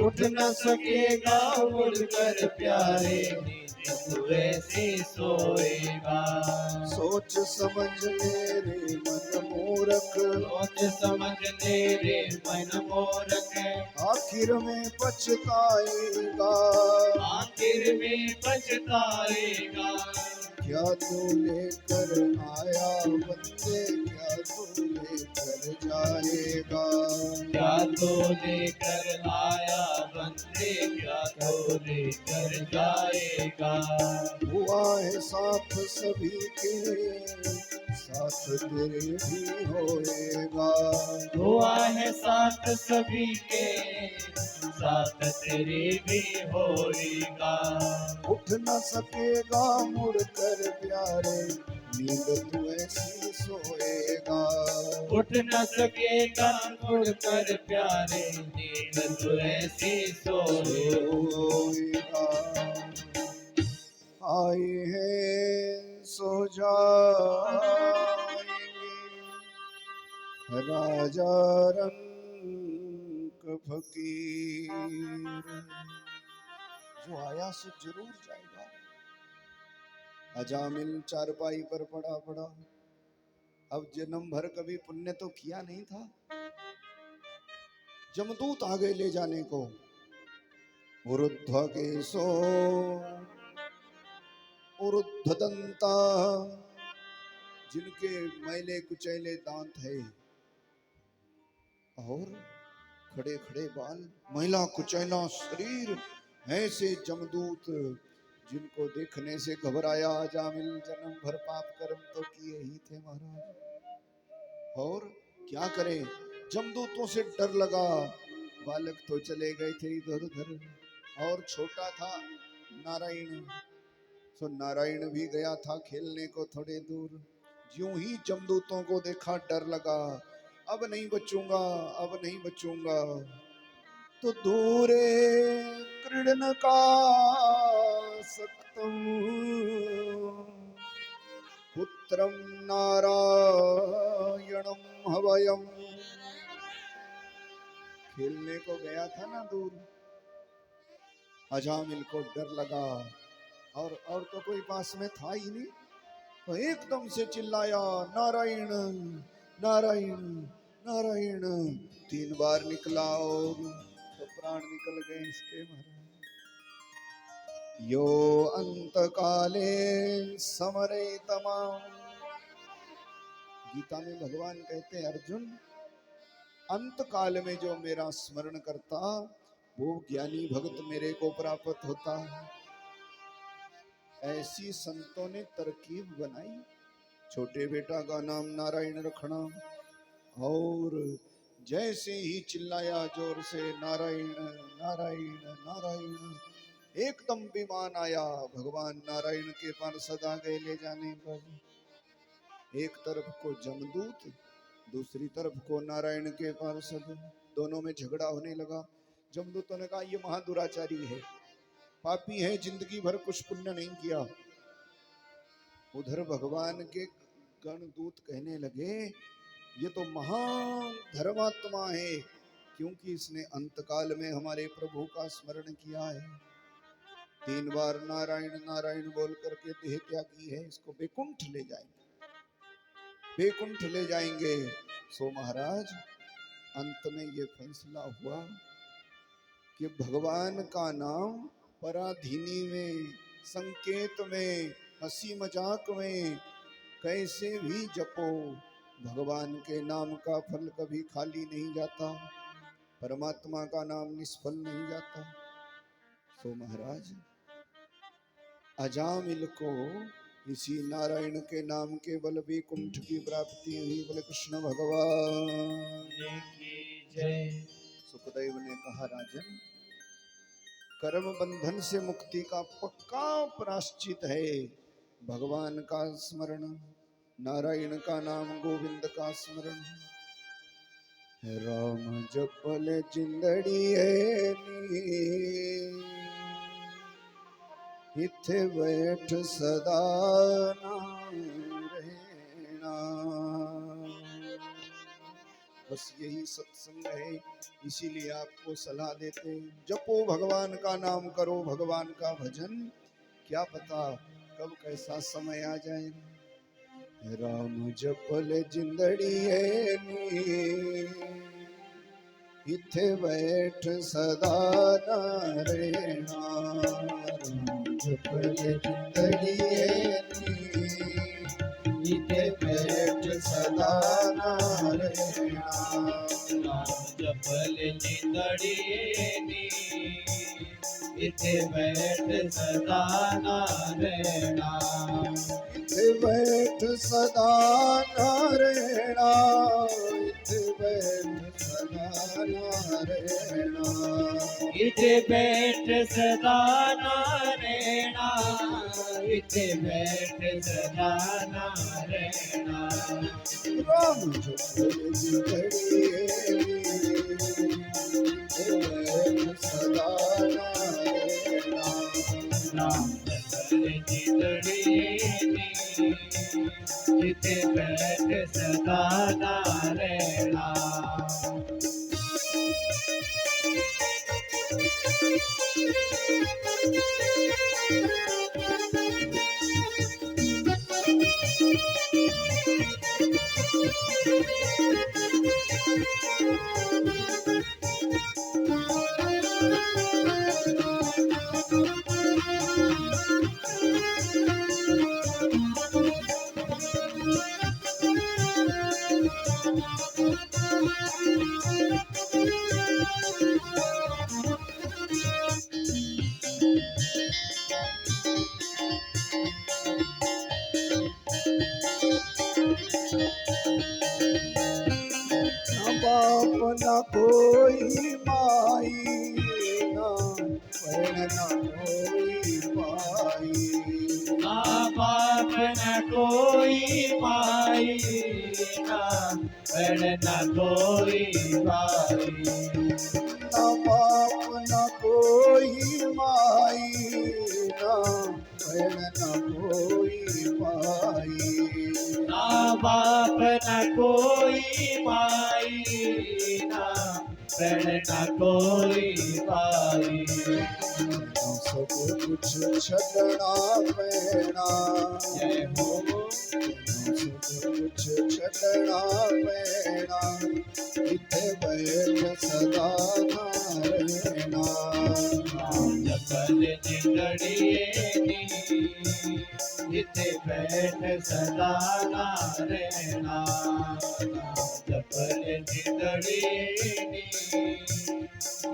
उठ न सकेगा मुड़कर प्यारे, नींद तू ऐसी सोएगा। सोच समझ ले रे मन मूरख, सोच समझ ले रे मन मूरख, आखिर में पछताएगा। आखिर में पछताएगा। क्या तू लेकर आया बंदे, क्या तू लेकर जाएगा। क्या तो लेकर आया बंदे, क्या तो लेकर जाएगा। हुआ है साथ सभी के, साथ तेरे भी होएगा। हुआ है साथ सभी के, साथ तेरे भी होएगा। उठ न सकेगा मुड़कर प्यारे, नींद तू ऐसी सोएगा। उठ न सकेगा मुड़कर प्यारे, नींद तू ऐसी सोएगा। आए हैं सो जाएंगे, राजा रंग फकीर। जो आया सो जरूर जाएगा। अजामिल चारपाई पर पड़ा पड़ा, अब जन्म भर कभी पुण्य तो किया नहीं था। जमदूत आ गए ले जाने को। ऊर्ध्व केसो ऊर्ध्वदंता, जिनके मैले कुचैले दांत है और खड़े खड़े बाल, मैला कुचैला शरीर, ऐसे जमदूत जिनको देखने से घबराया अजामिल जन्म भर पाप कर्म तो किए ही थे महाराज। और क्या करे, जमदूतों से डर लगा। बालक तो चले गए थे इधर उधर, और छोटा था नारायण, तो नारायण भी गया था खेलने को थोड़े दूर। ज्यों ही जमदूतों को देखा डर लगा, अब नहीं बचूंगा, अब नहीं बचूंगा। तो दूरे कृष्ण का सक्तम पुत्रम नारायणम हवयम। खेलने को गया था ना दूर, अजामिल को डर लगा, और तो कोई पास में था ही नहीं। तो एकदम से चिल्लाया नारायण नारायण नारायण, 3 बार निकला और तो प्राण निकल गए इसके महाराज। यो अंत काले समरे तमाम, गीता में भगवान कहते हैं अर्जुन, अंत काल में जो मेरा स्मरण करता वो ज्ञानी भक्त मेरे को प्राप्त होता है। ऐसी संतों ने तरकीब बनाई, छोटे बेटा का नाम नारायण रखना। और जैसे ही चिल्लाया जोर से नारायण नारायण नारायण, एकदम विमान आया, भगवान नारायण के पार्षद आ गए ले जाने पर। एक तरफ को जमदूत, दूसरी तरफ को नारायण के पार्षद, दोनों में झगड़ा होने लगा। जमदूतों ने कहा ये महादुराचारी है, पापी है, जिंदगी भर कुछ पुण्य नहीं किया। उधर भगवान के गणदूत कहने लगे ये तो महान धर्मात्मा है, क्योंकि इसने अंतकाल में हमारे प्रभु का स्मरण किया है। 3 बार नारायण नारायण बोल करके देह त्यागी है, इसको बैकुंठ ले जाएंगे, बैकुंठ ले जाएंगे। सो महाराज अंत में ये फैसला हुआ कि भगवान का नाम पराधीनी में, संकेत में, हंसी मजाक में कैसे भी जपो, भगवान के नाम का फल कभी खाली नहीं जाता, परमात्मा का नाम निष्फल नहीं जाता। सो महाराज अजामिल को इसी नारायण के नाम के बल वैकुंठ की प्राप्ति हुई। बोले कृष्ण भगवान की जय। सुखदेव ने कहा राजन, कर्म बंधन से मुक्ति का पक्का प्रायश्चित है भगवान का स्मरण, नारायण का नाम, गोविंद का स्मरण। राम जपल जिंदड़ी है नी, इथे बैठ सदा नाम रहना। बस यही सत्संग है। इसीलिए आपको सलाह देते हैं, जपो भगवान का नाम, करो भगवान का भजन। क्या पता कब कैसा समय आ जाए। राम जपल जिंदड़ी है नी, इथे बैठ सदा न रहना। राम जपल जिंदड़ी है नी, इथे बैठ सदा न रहना। राम जपल जिंदड़ी नी, इथे बैठ सदा ना रहना। इथे बैठ सदा न रहना, इथे बैठ सदा न रहना। इथे बैठ सदा ना रहना, इथे बैठ सदा ना रहना। राम जपल जिंदड़ी इथे बैठ सदा न रहना। राम जपल जिंदड़ी इथे बैठ सदा ना रहना। बाप न कोई माई, ना बहन न कोई भाई। ना बाप न कोई माई, ना बहन न कोई भाई। ना बाप न कोई माई, ना बहन न कोई भाई। ना बाप न कोई माई, ना बहन न कोई भाई। सब कुछ छड़ना पैना, जय हो सब कुछ छड़ना पैना। इथे बैठ सदा न रहना। राम जपल जिंदड़ी इथे बैठ सदा ना रहना। राम जपल जिंदड़ी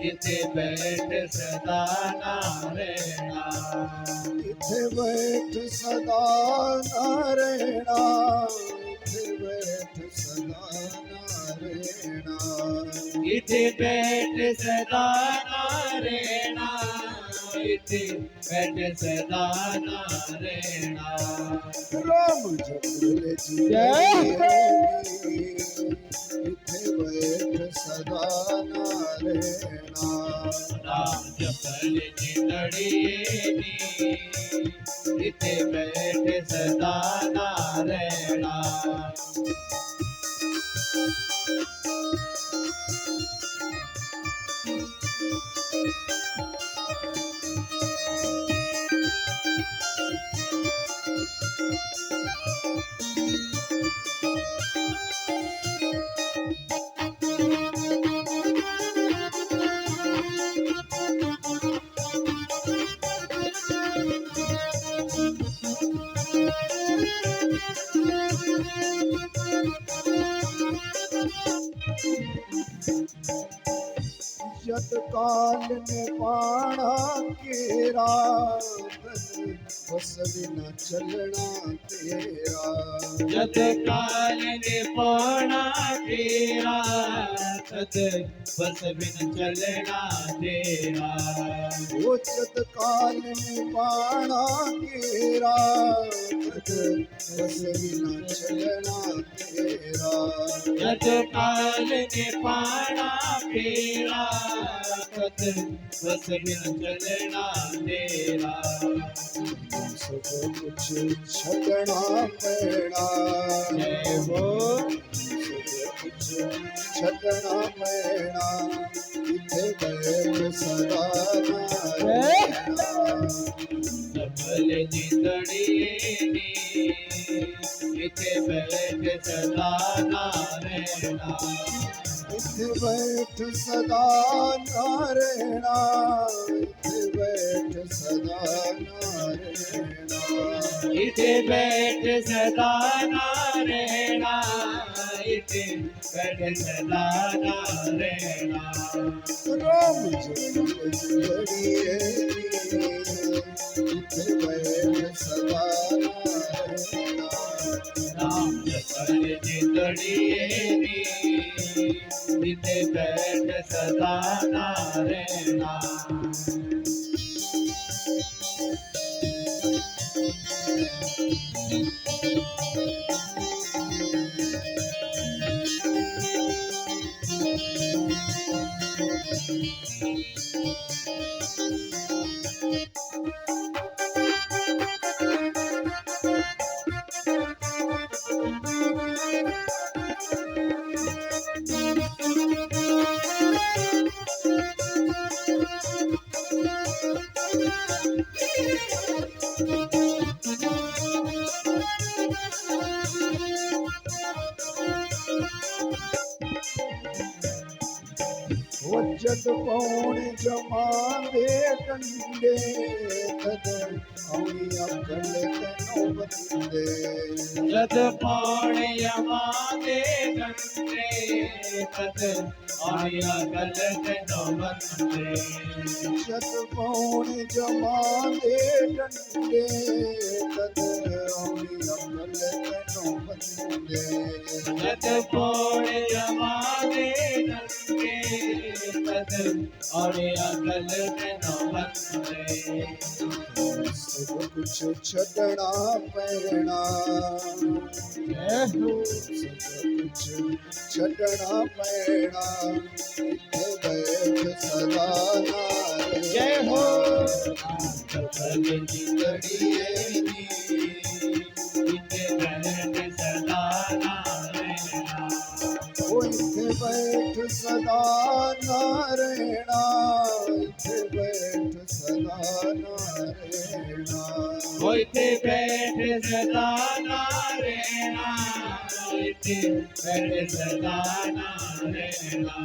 इथे बैठ सदा ना रहना। इथे बैठ सदा न रहना, इथे बैठ सदा न रहना। इथे बैठ सदा ना रहना, इथे बैठ सदा ना रहना। राम जपल जिंदड़ी इथे बैठ सदा न रहना। राम जपल जिंदड़ी इथे बैठ सदा ना रहना। जत काल में पाणा केरा, बस बिना चलना तेरा। जत काल ने पाना तेरा, तत बस बिन चलना तेरा। वो जत काल में पाणा केरा, बस बिना चलना तेरा। जत काल ने पाना तेरा, तत बस बिन चलना तेरा। सब कुछ छड़ना पैना, जय हो सब कुछ छडना पैना इथे बैठ सदा ना रहना सकल जिंदड़ी इथे बैठ सदा ना रहना इथे बैठ सदा ना रहना इथे बैठ सदा ना रहना इथे बैठ सदा ना रहना इथे बैठ सदा ना रहना राम जिंदड़ी इथे बैठ सदा ना रहना राम सकल जिंदड़ी इथे बैठ सदा ना रहना वजद पौण जमा दे कंडे तद औणी अकल तनो बंदे जद पौण यमा दे गंडे तद आया गलत नो बंदे जद पौण जमा दे कंडे तद औणी अकल तनो बंदे जद पौण यमा दे गंडे तद आया गलत नो बंदे सब कुछ छडना पैना सब कुछ छडना पैना इथे बैठ सदा ना जय हो रहना सकल जिंदड़ी इथे बैठ सदा ना रहना ओ इथे बैठ सदा ना रहना इथे बैठ सदा ना रहना होइते बैठ सदा ना रहना होइते बैठ सदा ना रहना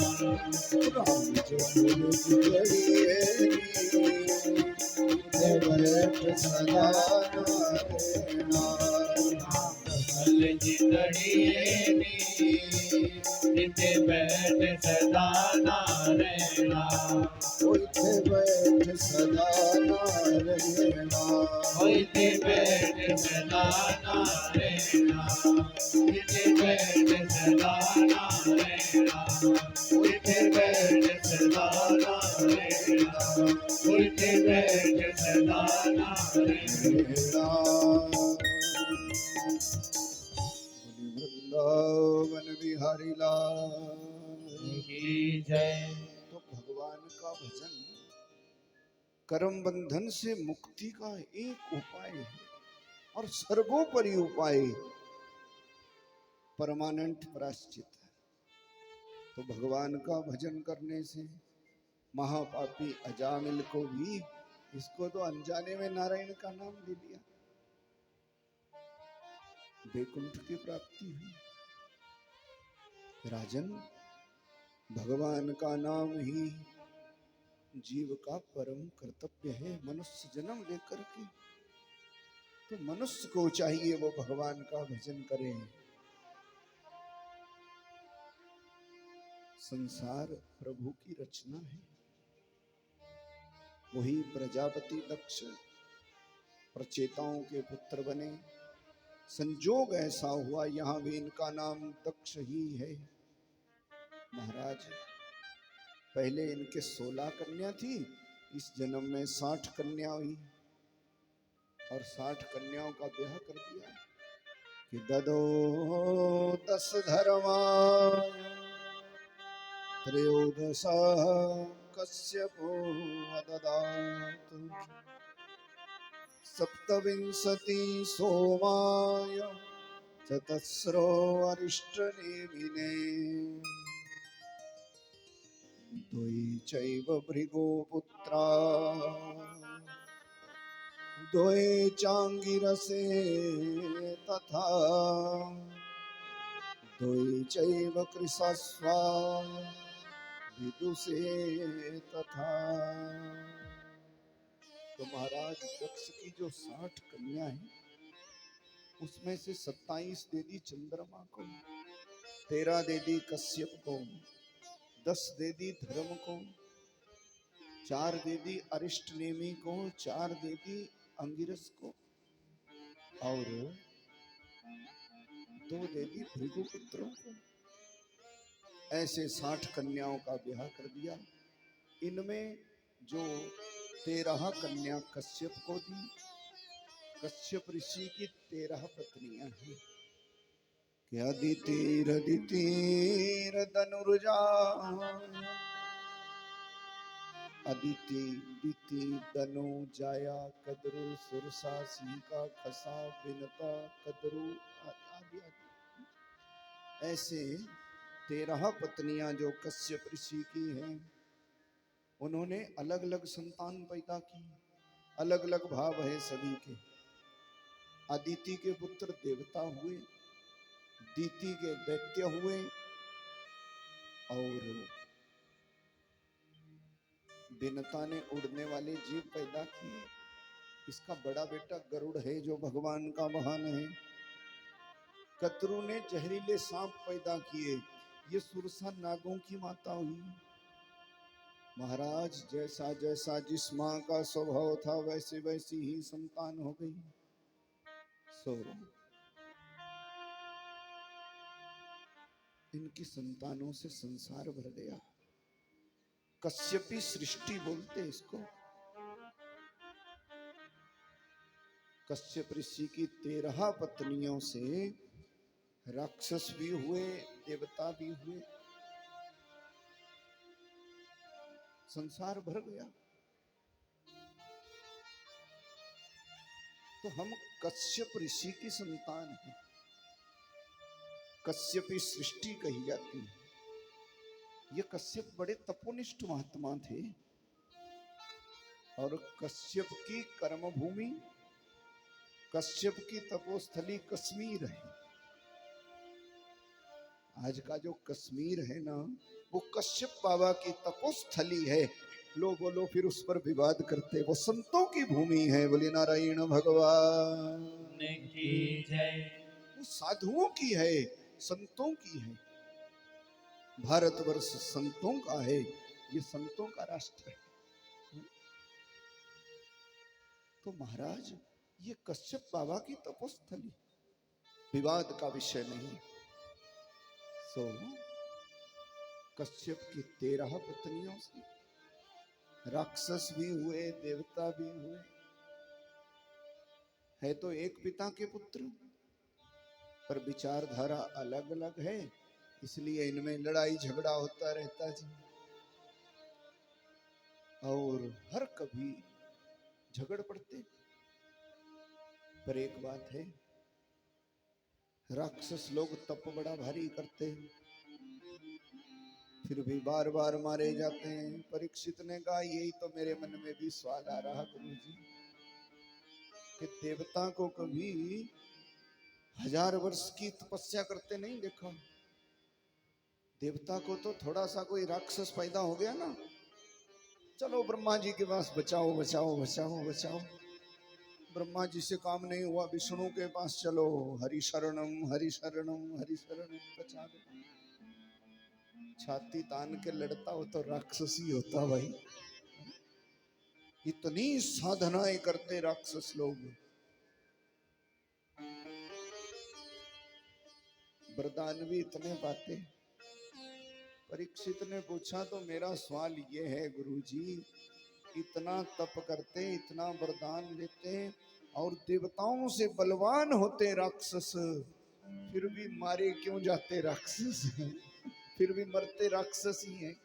राम जन्म जिगड़िए इथे बैठ सदा ना रहना सकल जिंदड़ी इथे बैठ सदा ना रहना इथे बैठ सदा ना रहना होइते बैठ सदा ना रहना इथे बैठ सदा ना रहना होइते बैठ सदा ना रहना होइते बैठ सदा ना रहना वृंदावन बिहारी लाल की जय तो भगवान का भजन कर्म बंधन से मुक्ति का एक उपाय है और सर्वोपरि उपाय परमानेंट प्रायश्चित है। तो भगवान का भजन करने से महापापी अजामिल को भी, इसको तो अनजाने में नारायण का नाम ले लिया, वैकुंठ की प्राप्ति हुई। राजन, भगवान का नाम ही जीव का परम कर्तव्य है मनुष्य जन्म लेकर के। तो मनुष्य को चाहिए वो भगवान का भजन करे। संसार प्रभु की रचना है। वही प्रजापति दक्ष प्रचेताओं के पुत्र बने। संजोग ऐसा हुआ यहाँ भी इनका नाम दक्ष ही है। महाराज, पहले इनके 16 कन्या थी, इस जन्म में 60 कन्या हुई और 60 कन्याओं का ब्याह कर दिया कि ददो 10 धर्मा त्रयोदश कश्यपो अददात सप्तविंशति सोमाय चतस्रो अरिष्टनेमिने द्वै चैव भृगुपुत्रा द्वै चाङ्गिरसे तथा द्वै चैव कृशाश्वा विदुषे तथा। तो महाराज दक्ष की जो 60 कन्या है उसमें से 27 दे दी चंद्रमा को, 13 दे दी कश्यप को, 10 दे दी धर्म को, 4 दे दी अरिष्टनेमी को, 4 दे दी अंगिरस को और 2 दे दी भृगुपुत्रों को। ऐसे 60 कन्याओं का ब्याह कर दिया। इनमें जो 13 कन्या कश्यप को दी, कश्यप ऋषि की 13 पत्नियां हैं। अदितिर धनुर्जा अदिति दिति दनु जाया कदरु सुरसा सीका खसा बिनता कदरु आदि आदि। ऐसे 13 पत्नियां जो कश्यप ऋषि की हैं, उन्होंने अलग अलग संतान पैदा की। अलग अलग भाव है सभी के। अदिति के पुत्र देवता हुए, दीति के दैत्य हुए और बिनता ने उड़ने वाले जीव पैदा किए। इसका बड़ा बेटा गरुड़ है जो भगवान का वाहन है। कतरु ने जहरीले सांप पैदा किए, ये सुरसा नागों की माता हुई। महाराज जैसा जैसा जिस माँ का स्वभाव था वैसे वैसी ही संतान हो गई। सो इनकी संतानों से संसार भर गया। कश्यपी सृष्टि बोलते इसको। कश्यप ऋषि की 13 पत्नियों से राक्षस भी हुए, देवता भी हुए, संसार भर गया। तो हम कश्यप ऋषि की संतान हैं। कश्यपी सृष्टि कही जाती है। ये कश्यप बड़े तपोनिष्ठ महात्मा थे और कश्यप की कर्मभूमि, कश्यप की तपोस्थली कश्मीर है। आज का जो कश्मीर है ना, वो कश्यप बाबा की तपोस्थली है। लो बोलो फिर उस पर विवाद करते। वो संतों की भूमि है। बोले नारायण भगवान की जय। वो साधुओं की है, संतों की है। भारतवर्ष संतों का है, ये संतों का राष्ट्र है। तो महाराज ये कश्यप बाबा की तपोस्थली, विवाद का विषय नहीं। सो कश्यप की 13 पत्नियों से राक्षस भी हुए, देवता भी हुए। है तो एक पिता के पुत्र, पर विचारधारा अलग अलग है, इसलिए इनमें लड़ाई झगड़ा होता रहता जी। और हर कभी झगड़ पड़ते। पर एक बात है, राक्षस लोग तप बड़ा भारी करते हैं, फिर भी बार बार मारे जाते हैं। परीक्षित ने कहा यही तो मेरे मन में भी सवाल आ रहा गुरुजी, कि देवता को कभी 1000 वर्ष की तपस्या करते नहीं देखा। देवता को तो थोड़ा सा कोई राक्षस पैदा हो गया ना, चलो ब्रह्मा जी के पास बचाओ बचाओ बचाओ बचाओ। ब्रह्मा जी से काम नहीं हुआ, विष्णु के पास चलो, हरि शरणम हरि शरणम हरि शरणम, बचा दो। छाती तान के लड़ता हो तो राक्षस ही होता भाई। इतनी साधनाएं करते राक्षस लोग, वरदान भी इतने पाते। परीक्षित ने पूछा तो मेरा सवाल ये है गुरुजी, इतना तप करते, इतना वरदान लेते और देवताओं से बलवान होते राक्षस, फिर भी मारे क्यों जाते राक्षस? फिर भी मरते राक्षस ही हैं।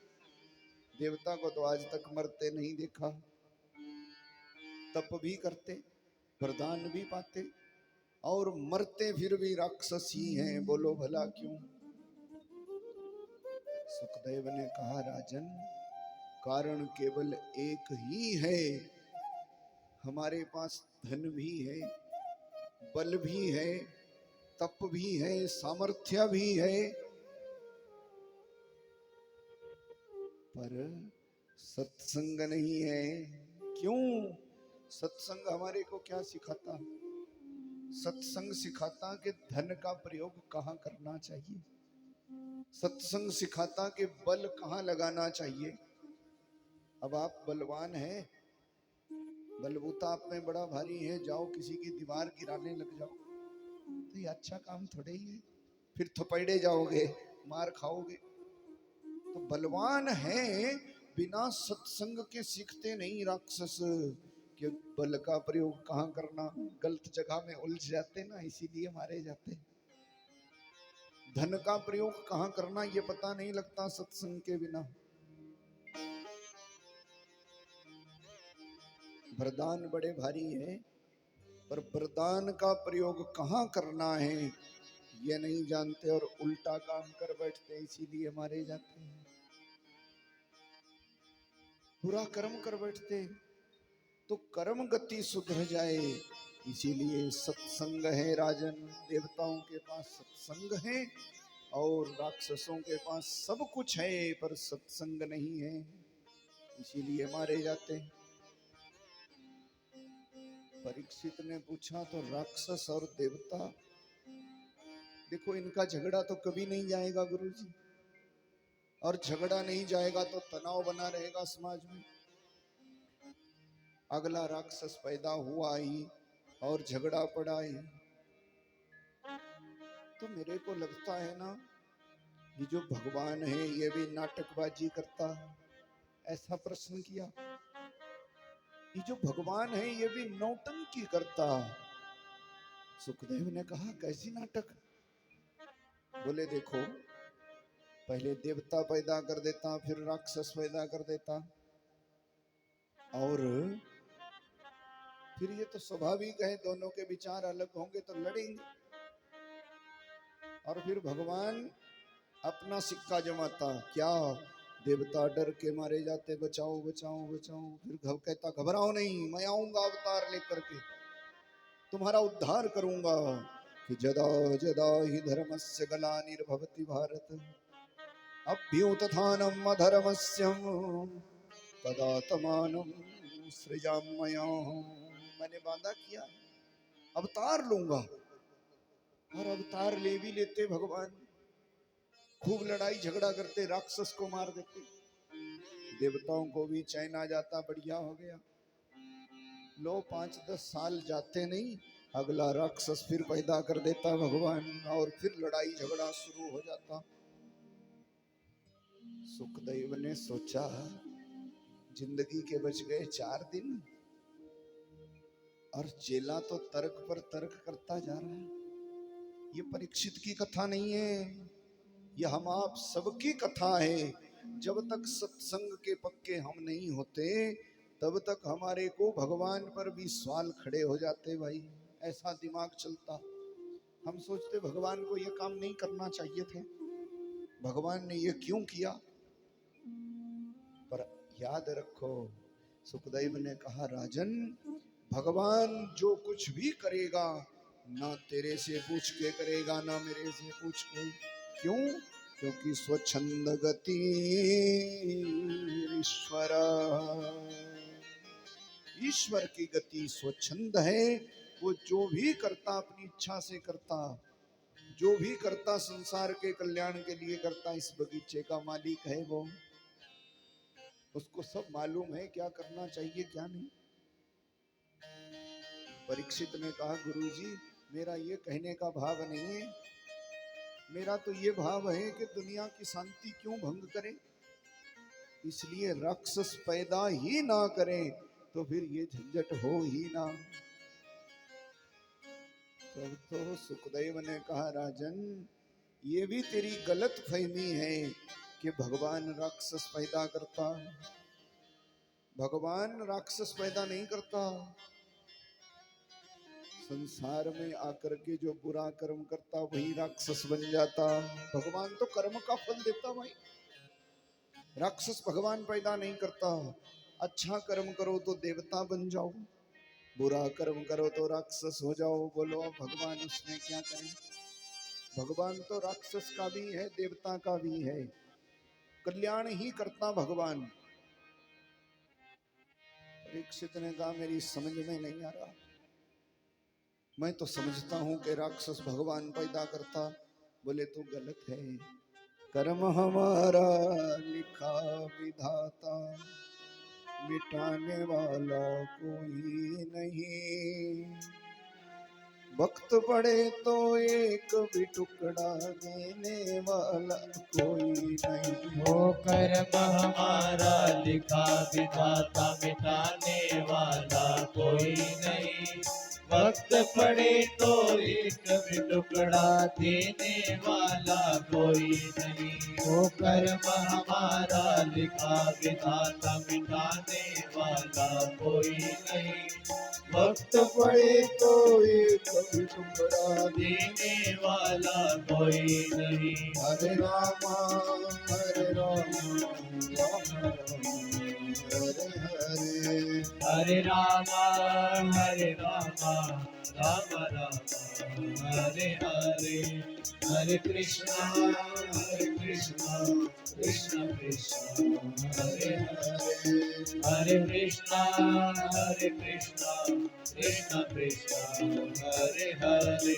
देवता को तो आज तक मरते नहीं देखा। तप भी करते, वरदान भी पाते, और मरते फिर भी राक्षस ही हैं, बोलो भला क्यों? सुखदेव ने कहा राजन, कारण केवल एक ही है। हमारे पास धन भी है, बल भी है, तप भी है, सामर्थ्य भी है, पर सत्संग नहीं है। क्यों? सत्संग हमारे को क्या सिखाता? सत्संग सिखाता कि धन का प्रयोग कहाँ करना चाहिए, सत्संग सिखाता कि बल कहाँ लगाना चाहिए। अब आप बलवान हैं, बलबूता आप में बड़ा भारी है, जाओ किसी की दीवार गिराने लग जाओ, तो ये अच्छा काम थोड़े ही है, फिर थपड़े जाओगे, मार खाओगे। तो बलवान है, बिना सत्संग के सीखते नहीं राक्षस कि बल का प्रयोग कहाँ करना, गलत जगह में उलझ जाते ना, इसीलिए मारे जाते। धन का प्रयोग कहाँ करना ये पता नहीं लगता सत्संग के बिना। वरदान बड़े भारी है, पर वरदान का प्रयोग कहाँ करना है ये नहीं जानते और उल्टा काम कर बैठते, इसीलिए मारे जाते हैं। बुरा कर्म कर बैठते तो कर्म गति सुधर जाए, इसीलिए सत्संग है राजन। देवताओं के पास सत्संग है और राक्षसों के पास सब कुछ है, पर सत्संग नहीं है, इसीलिए मारे जाते हैं। परीक्षित ने पूछा तो राक्षस और देवता, देखो इनका झगड़ा तो कभी नहीं जाएगा गुरुजी, और झगड़ा नहीं जाएगा तो तनाव बना रहेगा समाज में। अगला राक्षस पैदा हुआ ही और झगड़ा पड़ा ही, तो मेरे को लगता है ना, ये जो भगवान है ये भी नाटकबाजी करता है। ऐसा प्रश्न किया, ये जो भगवान है ये भी नौटंकी करता। सुखदेव ने कहा कैसी नाटक? बोले देखो, पहले देवता पैदा कर देता, फिर राक्षस पैदा कर देता, और फिर ये तो स्वाभाविक है, दोनों के विचार अलग होंगे तो लड़ेंगे, और फिर भगवान अपना सिक्का जमाता। क्या? देवता डर के मारे जाते, बचाओ बचाओ बचाओ, फिर कहता घबराओ नहीं, मैं आऊंगा अवतार लेकर के, तुम्हारा उद्धार करूंगा। कि जदा जदा ही धर्मस्य ग्लानिर्भवति भारत अभ्युत्थानम् अधर्मस्यम् तदात्मानं सृजाम्यहम्। मैंने वादा किया अवतार लूंगा, और अवतार ले भी लेते भगवान, खूब लड़ाई झगड़ा करते, राक्षस को मार देते, देवताओं को भी चैन आ जाता, बढ़िया हो गया। लो 5-10 साल जाते नहीं, अगला राक्षस फिर पैदा कर देता भगवान, और फिर लड़ाई झगड़ा शुरू हो जाता। सुखदेव ने सोचा जिंदगी के बच गए 4 दिन, और चेला तो तर्क पर तर्क करता जा रहा है। ये परीक्षित की कथा नहीं है, ये हम आप सबकी कथा है। जब तक सत्संग के पक्के हम नहीं होते, तब तक हमारे को भगवान पर भी सवाल खड़े हो जाते भाई। ऐसा दिमाग चलता, हम सोचते भगवान को ये काम नहीं करना चाहिए थे, भगवान ने ये क्यों किया। पर याद रखो, सुखदेव ने कहा राजन, भगवान जो कुछ भी करेगा ना तेरे से पूछ के करेगा, ना मेरे से पूछ के। क्यों? क्योंकि स्वच्छंद गति ईश्वर, ईश्वर की गति स्वच्छंद है। वो जो भी करता अपनी इच्छा से करता, जो भी करता संसार के कल्याण के लिए करता। इस बगीचे का मालिक है वो, उसको सब मालूम है क्या करना चाहिए क्या नहीं। परीक्षित ने कहा गुरुजी, मेरा ये कहने का भाव नहीं है, मेरा तो ये भाव है कि दुनिया की शांति क्यों भंग करें, इसलिए राक्षस पैदा ही ना करें तो फिर ये झंझट हो ही ना। तब तो सुखदेव ने कहा राजन, ये भी तेरी गलत फहमी है कि भगवान राक्षस पैदा करता। भगवान राक्षस पैदा नहीं करता। संसार में आकर के जो बुरा कर्म करता वही राक्षस बन जाता। भगवान तो कर्म का फल देता भाई, राक्षस भगवान पैदा नहीं करता। अच्छा कर्म करो तो देवता बन जाओ, बुरा कर्म करो तो राक्षस हो जाओ। बोलो भगवान उसमें क्या करें? भगवान तो राक्षस का भी है, देवता का भी है, कल्याण ही करता भगवान। परीक्षित ने कहा मेरी समझ में नहीं आ रहा, मैं तो समझता हूं कि राक्षस भगवान पैदा करता। बोले तो गलत है, कर्म हमारा लिखा विधाता, मिटाने वाला कोई नहीं। वक्त पड़े तो एक भी टुकड़ा देने वाला कोई नहीं। वो कर्म हमारा लिखा विधाता, मिटाने वाला कोई नहीं। वक्त पड़े तो एक भी टुकड़ा देने वाला कोई नहीं। वो कर्म हमारा लिखा विधाता, मिटाने वाला कोई नहीं। वक्त पड़े तो एक भी टुकड़ा देने वाला कोई नहीं। हरे रामा हरे रामा राम राम हरे हरे। हरे रामा हरे रामा राम राम हरे हरे। हरे कृष्णा कृष्ण कृष्ण हरे हरे। हरे कृष्णा कृष्ण कृष्ण हरे हरे।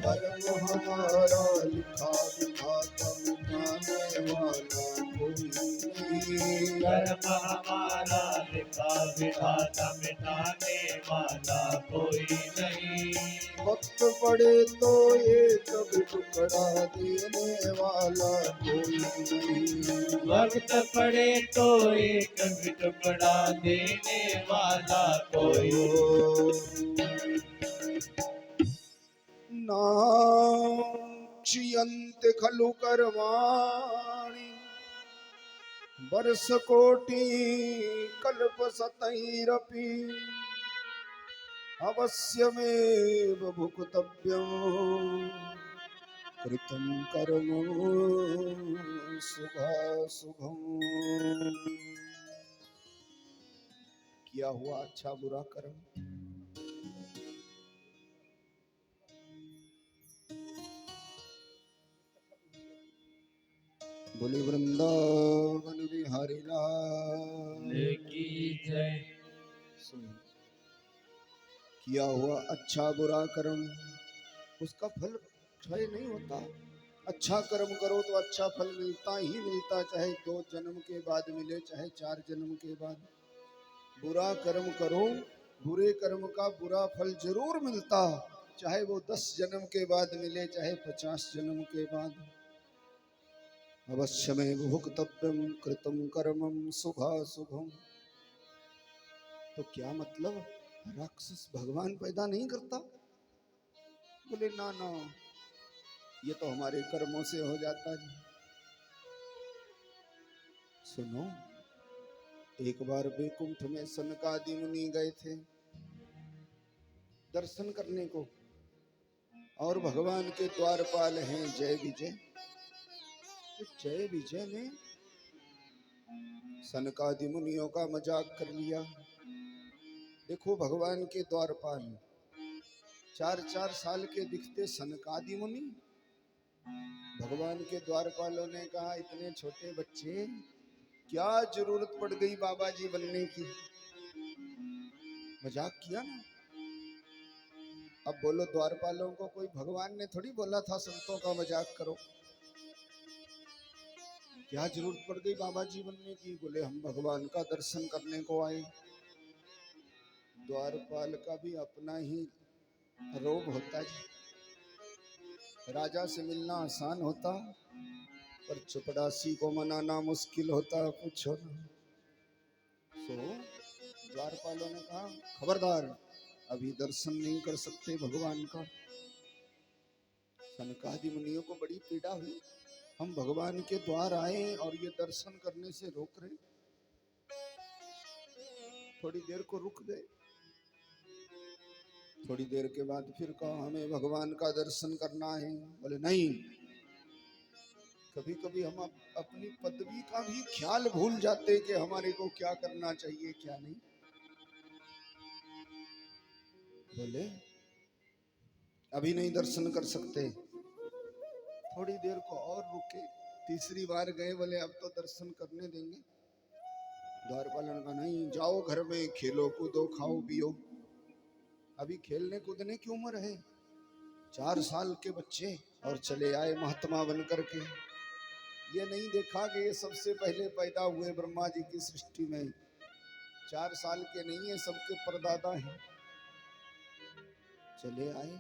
कर्म हमारा लिखा विधाता, मिटाने वाला कोई नहीं। कर्म हमारा लिखा विधाता, मिटाने वाला कोई नहीं। वक्त पड़े तो एक भी टुकड़ा देने वाला कोई नहीं। वक्त पड़े तो एक भी टुकड़ा देने वाला कोई नाक्षयन्त खलु कर्माणि वर्ष कोटि कल्पशतैरपि, अवश्यमेव भुक्तव्यम् कृतं कर्म शुभाशुभम्। किया हुआ अच्छा बुरा कर्म बोले वृंदावन बिहारी लाल की जय। सुन, किया हुआ अच्छा बुरा कर्म उसका फल क्षय नहीं होता। अच्छा कर्म करो तो अच्छा फल मिलता ही मिलता, चाहे 2 जन्म के बाद मिले चाहे 4 जन्म के बाद। बुरा कर्म करो, बुरे कर्म का बुरा फल जरूर मिलता, चाहे वो 10 जन्म के बाद मिले चाहे 50 जन्म के बाद। अवश्यमेव भुक्तव्यम कृतं कर्मं शुभाशुभम्। तो क्या मतलब, राक्षस भगवान पैदा नहीं करता? बोले ना ना, ये तो हमारे कर्मों से हो जाता है। सुनो, एक बार वैकुंठ में सनकादि मुनि गए थे दर्शन करने को, और भगवान के द्वारपाल हैं जय विजय। तो जय विजय ने सनकादि मुनियों का मजाक कर लिया। देखो भगवान के द्वारपाल 4-4 साल के दिखते सनकादि मुनि, भगवान के द्वारपालों ने कहा इतने छोटे बच्चे, क्या जरूरत पड़ गई बाबा जी बनने की? मजाक किया ना। अब बोलो द्वारपालों को कोई भगवान ने थोड़ी बोला था संतों का मजाक करो। क्या जरूरत पड़ गई बाबा जी बनने की? बोले हम भगवान का दर्शन करने को आए। द्वारपाल का भी अपना ही रोब होता है। राजा से मिलना आसान होता, पर चपड़ासी को मनाना मुश्किल होता। पूछो ना। सो द्वारपालों ने कहा खबरदार, अभी दर्शन नहीं कर सकते भगवान का। सनकादि मुनियों को बड़ी पीड़ा हुई, हम भगवान के द्वार आए और ये दर्शन करने से रोक रहे। थोड़ी देर को रुक गए। थोड़ी देर के बाद फिर कहा हमें भगवान का दर्शन करना है। बोले नहीं, कभी कभी हम अपनी पदवी का भी ख्याल भूल जाते कि हमारे को क्या करना चाहिए क्या नहीं। बोले अभी नहीं दर्शन कर सकते, थोड़ी देर को और रुके। तीसरी बार गए, बोले अब तो दर्शन करने देंगे। द्वारपाल ने कहा नहीं, जाओ घर में खेलो कूदो खाओ पियो, अभी खेलने कूदने की उम्र है। 4 साल के बच्चे और चले आए महात्मा बन करके। ये नहीं देखा कि ये सबसे पहले पैदा हुए ब्रह्मा जी की सृष्टि में। 4 साल के नहीं है, सबके परदादा हैं। चले आए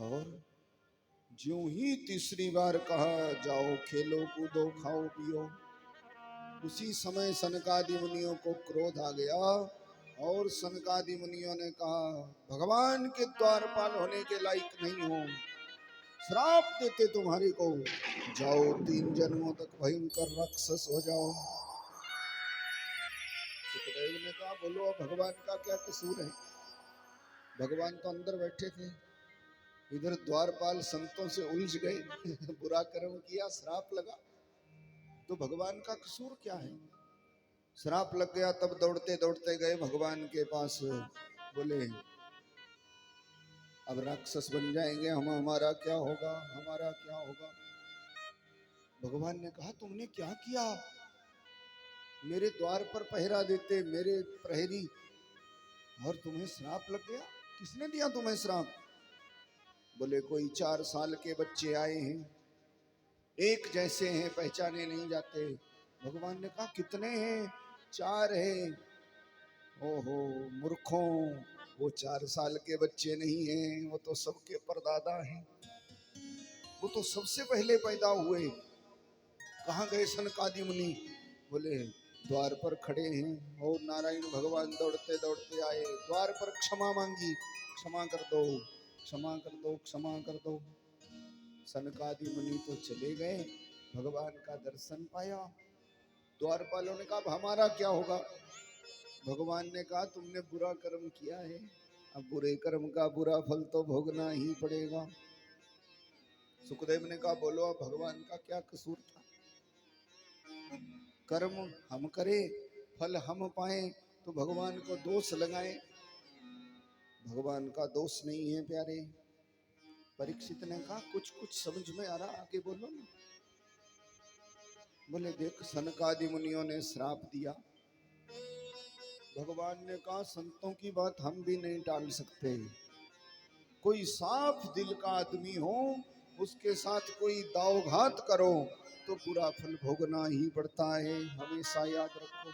और ज्यों ही तीसरी बार कहा जाओ खेलो कूदो खाओ पियो, उसी समय सनकादि मुनियों को क्रोध आ गया और सनकादि मुनियों ने कहा भगवान के द्वारपाल होने के लायक नहीं हो, श्राप देते तुम्हारे को, जाओ 3 जन्मों तक भयंकर राक्षस हो जाओ। सुखदेव ने कहा बोलो अब भगवान का क्या कसूर है, भगवान तो अंदर बैठे थे, इधर द्वारपाल संतों से उलझ गए बुरा कर्म किया, श्राप लगा, तो भगवान का कसूर क्या है। श्राप लग गया, तब दौड़ते दौड़ते गए भगवान के पास। बोले अब राक्षस बन जाएंगे हम, हमारा क्या होगा, हमारा क्या होगा। भगवान ने कहा तुमने क्या किया, मेरे द्वार पर पहरा देते मेरे प्रहरी, और तुम्हें श्राप लग गया, किसने दिया तुम्हें श्राप। बोले कोई 4 साल के बच्चे आए हैं, एक जैसे हैं, पहचाने नहीं जाते। भगवान ने कहा कितने हैं, 4 हैं। ओहो मूर्खों, वो 4 साल के बच्चे नहीं हैं, वो तो सबके परदादा हैं, वो तो सबसे पहले पैदा हुए। कहाँ गए सनकादि मुनि। बोले द्वार पर खड़े हैं। और नारायण भगवान दौड़ते दौड़ते आए, द्वार पर क्षमा मांगी, क्षमा कर दो क्षमा कर दो क्षमा कर दो। सनकादि मुनि तो चले गए, भगवान का दर्शन पाया। द्वारपालों ने कहा अब हमारा क्या होगा। भगवान ने कहा तुमने बुरा कर्म किया है, अब बुरे कर्म का बुरा फल तो भोगना ही पड़ेगा। सुखदेव ने कहा बोलो अब भगवान का क्या कसूर था, कर्म हम करें फल हम पाए तो भगवान को दोष लगाएं, भगवान का दोष नहीं है प्यारे। परीक्षित ने कहा कुछ कुछ समझ में आ रहा, आगे बोलो ना। बोले देख सनकादि मुनियों ने श्राप दिया, भगवान ने कहा संतों की बात हम भी नहीं टाल सकते, कोई साफ दिल का आदमी हो उसके साथ कोई दावघात करो तो बुरा फल भोगना ही पड़ता है, हमेशा याद रखो।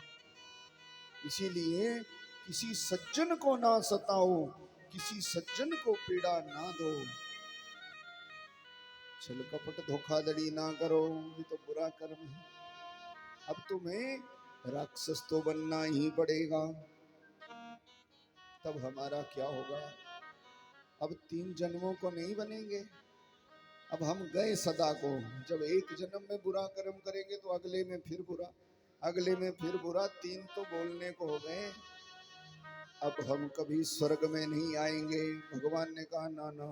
इसीलिए किसी सज्जन को ना सताओ, किसी सज्जन को पीड़ा ना दो, छल कपट धोखाधड़ी ना करो, ये तो बुरा कर्म है। अब तुम्हें राक्षस तो बनना ही पड़ेगा, तब हमारा क्या होगा। अब 3 जन्मों को नहीं बनेंगे, अब हम गए सदा को, जब एक जन्म में बुरा कर्म करेंगे तो अगले में फिर बुरा, अगले में फिर बुरा, 3 तो बोलने को हो गए। अब हम कभी स्वर्ग में नहीं आएंगे। भगवान ने कहा ना ना,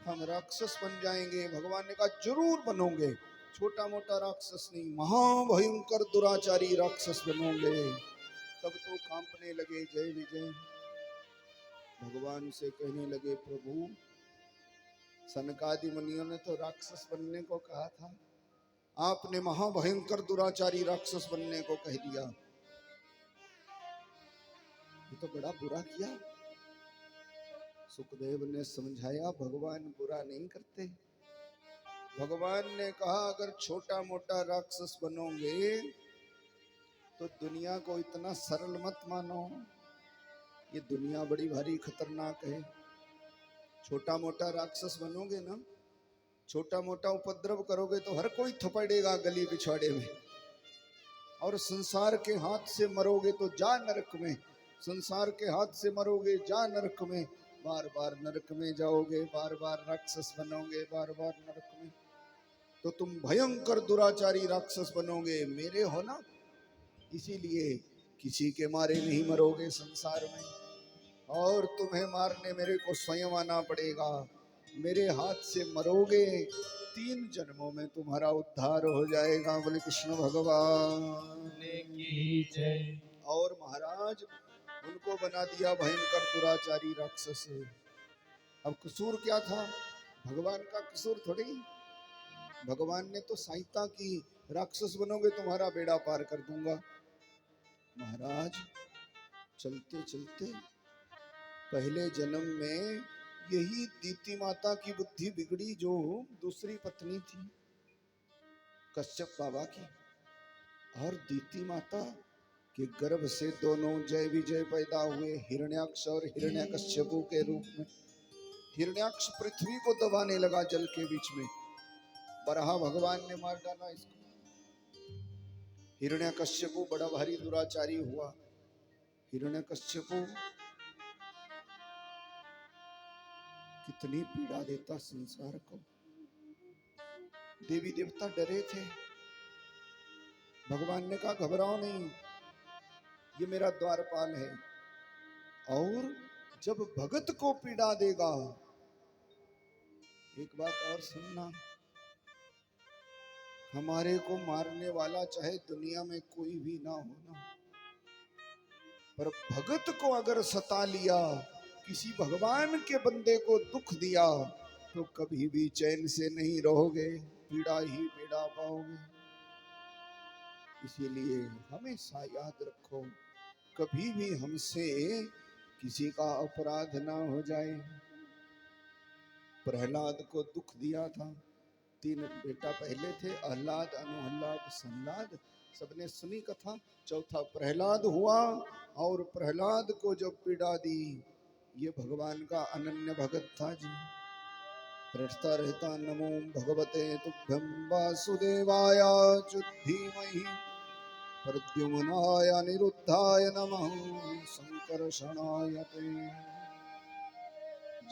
हम राक्षस बन जाएंगे। भगवान ने कहा जरूर बनोगे, छोटा मोटा राक्षस नहीं, महाभयंकर दुराचारी राक्षस बनोगे। तब तो कांपने लगे जय विजय। भगवान से कहने लगे प्रभु सनकादि मुनियों ने तो राक्षस बनने को कहा था, आपने महाभयंकर दुराचारी राक्षस बनने को कह दिया, ये तो बड़ा बुरा किया। सुखदेव ने समझाया भगवान बुरा नहीं करते। भगवान ने कहा अगर छोटा मोटा राक्षस बनोगे तो दुनिया को इतना सरल मत मानो, ये दुनिया बड़ी भारी खतरनाक है। छोटा मोटा राक्षस बनोगे ना, छोटा मोटा उपद्रव करोगे तो हर कोई थपड़ेगा गली पिछवाड़े में, और संसार के हाथ से मरोगे तो जा नरक में, संसार के हाथ से मरोगे जा नरक में, बार बार नरक में जाओगे, बार बार राक्षस बनोगे, बार बार नरक में, तो तुम भयंकर दुराचारी राक्षस बनोगे, मेरे हो ना। इसीलिए किसी के मारे नहीं मरोगे संसार में, और तुम्हें मारने मेरे को स्वयं आना पड़ेगा। मेरे हाथ से मरोगे, 3 जन्मों में तुम्हारा उद्धार हो जाएगा। बोले कृष्ण भगवान की जय। और महाराज उनको बना दिया भयंकर दुराचारी राक्षस। अब कसूर क्या था? भगवान का कसूर थोड़ी। भगवान ने तो सहायता की, राक्षस बनोगे तुम्हारा बेड़ा पार कर दूंगा। महाराज चलते चलते पहले जन्म में यही दीति माता की बुद्धि बिगड़ी, जो दूसरी पत्नी थी कश्यप बाबा की, और दीति माता के गर्भ से दोनों जय विजय पैदा हुए, हिरण्याक्ष और हिरण्यकश्यपु के रूप में। हिरण्याक्ष पृथ्वी को दबाने लगा जल के बीच में, बराह भगवान ने मार डाला इसको। हिरण्यकश्यपु बड़ा भारी दुराचारी हुआ। हिरण्यकश्यपु कितनी पीड़ा देता संसार को। देवी देवता डरे थे। भगवान ने कहा घबराओ नहीं, ये मेरा द्वारपाल है, और जब भगत को पीड़ा देगा, एक बात और सुनना, हमारे को मारने वाला चाहे दुनिया में कोई भी ना होना, पर भगत को अगर सता लिया, किसी भगवान के बंदे को दुख दिया, तो कभी भी चैन से नहीं रहोगे, पीड़ा ही पीड़ा पाओगे। इसीलिए हमेशा याद रखो, कभी भी हमसे किसी का अपराध ना हो जाए। प्रहलाद को दुख दिया था, 3 बेटा पहले थे, अहलाद, अनुहलाद, संलाद, सबने सुनी कथा। चौथा प्रहलाद हुआ, और प्रहलाद को जब पीड़ा दी, ये भगवान का अनन्य भगत था जी। रटता रहता नमो भगवते तुभ्यं वासुदेवाय धीमहि प्रद्युम्नाय अनिरुद्धाय नमः संकर्षणाय ते।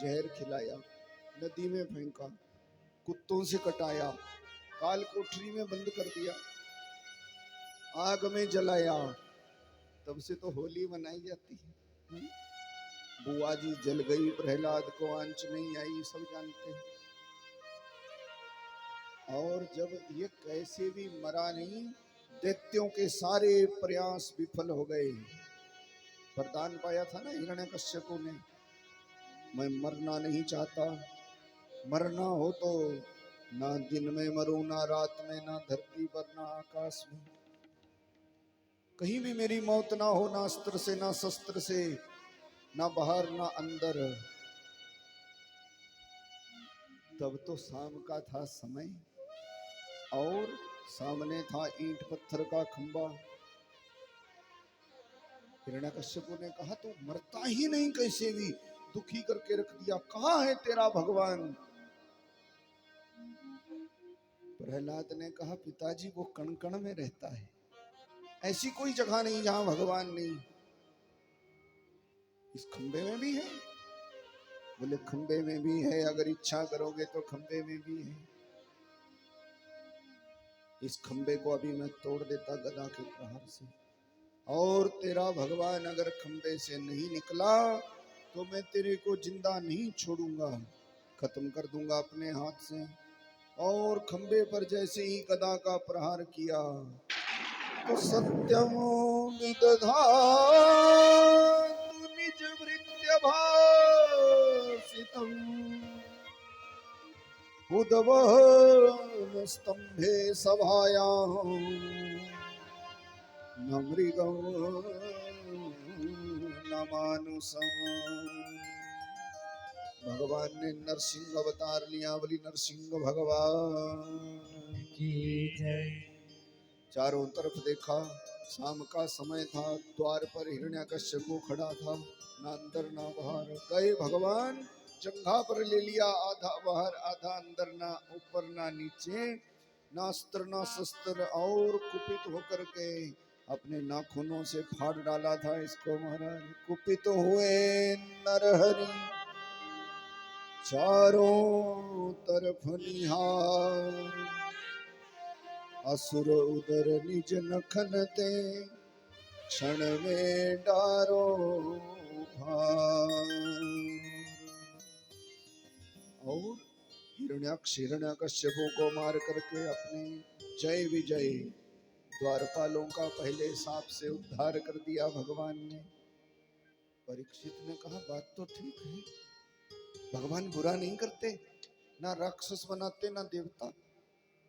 जहर खिलाया, नदी में फेंका, कुत्तों से कटाया, काल कोठरी में बंद कर दिया, आग में जलाया। तब से तो होली मनाई जाती है। बुआ जी जल गई, प्रहलाद को आंच नहीं आई, सब जानते हैं। और जब ये कैसे भी मरा नहीं, दैत्यों के सारे प्रयास विफल हो गए। वरदान पाया था ना हिरण्यकश्यपु ने, मैं मरना नहीं चाहता, मरना हो तो ना दिन में मरूं, ना रात में, ना धरती पर, ना आकाश में, कहीं भी मेरी मौत ना हो, ना अस्त्र से, ना शस्त्र से, ना बाहर ना अंदर। तब तो शाम का था समय, और सामने था ईंट पत्थर का खंबा। हिरण्यकश्यपु ने कहा तू मरता ही नहीं, कैसे भी दुखी करके रख दिया, कहाँ है तेरा भगवान? प्रहलाद ने कहा पिताजी वो कण कण में रहता है, ऐसी कोई जगह नहीं जहां भगवान नहीं। इस खंबे में भी है? बोले खंबे में भी है, अगर इच्छा करोगे तो खंबे में भी है। इस खंबे को अभी मैं तोड़ देता गदा के प्रहार से, और तेरा भगवान अगर खंबे से नहीं निकला तो मैं तेरे को जिंदा नहीं छोड़ूंगा, खत्म कर दूंगा अपने हाथ से। और खंबे पर जैसे ही गदा का प्रहार किया, तो सत्यम विदधातु निज भृत्य भासितम् उदवहन स्तंभे सभायां न मृगं न मानुषम्। भगवान ने नरसिंह अवतार लिया। बोली नरसिंह भगवान की जय। चारों तरफ देखा, शाम का समय था, द्वार पर हिरण्यकश्यपु खड़ा था, ना अंदर ना बाहर। गए भगवान, जंघा पर ले लिया, आधा बाहर आधा अंदर, ना ऊपर ना नीचे, ना अस्त्र ना शस्त्र, और कुपित होकर के अपने नाखूनों से फाड़ डाला था इसको। महाराज कुपित हुए नरहरि चारों तरफ निहार, असुर उदर निज नखन ते क्षण में डारो भार। और हिरण्यकश्यपों को मार करके अपने जय विजय द्वारपालों का पहले सांप से उद्धार कर दिया भगवान ने। परीक्षित ने कहा बात तो ठीक है, भगवान बुरा नहीं करते, ना राक्षस बनाते ना देवता।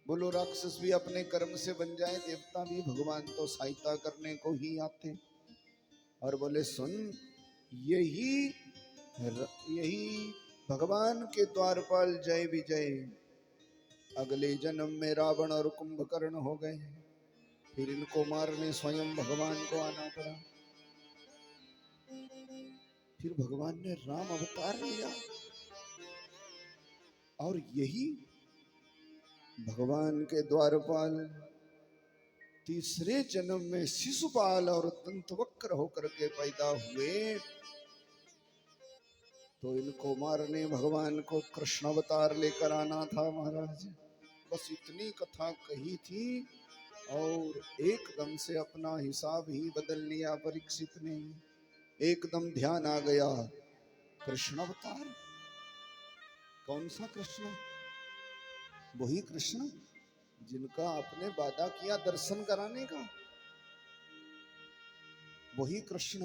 बोलो राक्षस भी अपने कर्म से बन जाए, देवता भी, भगवान तो सहायता करने को ही आते। और बोले सुन, यही यही भगवान के द्वारपाल जय विजय अगले जन्म में रावण और कुंभकर्ण हो गए, फिर इनको मारने स्वयं भगवान को आना पड़ा। फिर भगवान ने राम अवतार लिया और यही भगवान के द्वारपाल तीसरे जन्म में शिशुपाल और दंतवक्र होकर के पैदा हुए। तो इनको मारने भगवान को कृष्ण अवतार लेकर आना था महाराज। बस इतनी कथा कही थी और एकदम से अपना हिसाब ही बदल लिया परीक्षित ने। एकदम ध्यान आ गया, कृष्ण अवतार, कौन सा कृष्ण? वही कृष्ण जिनका आपने वादा किया दर्शन कराने का, वही कृष्ण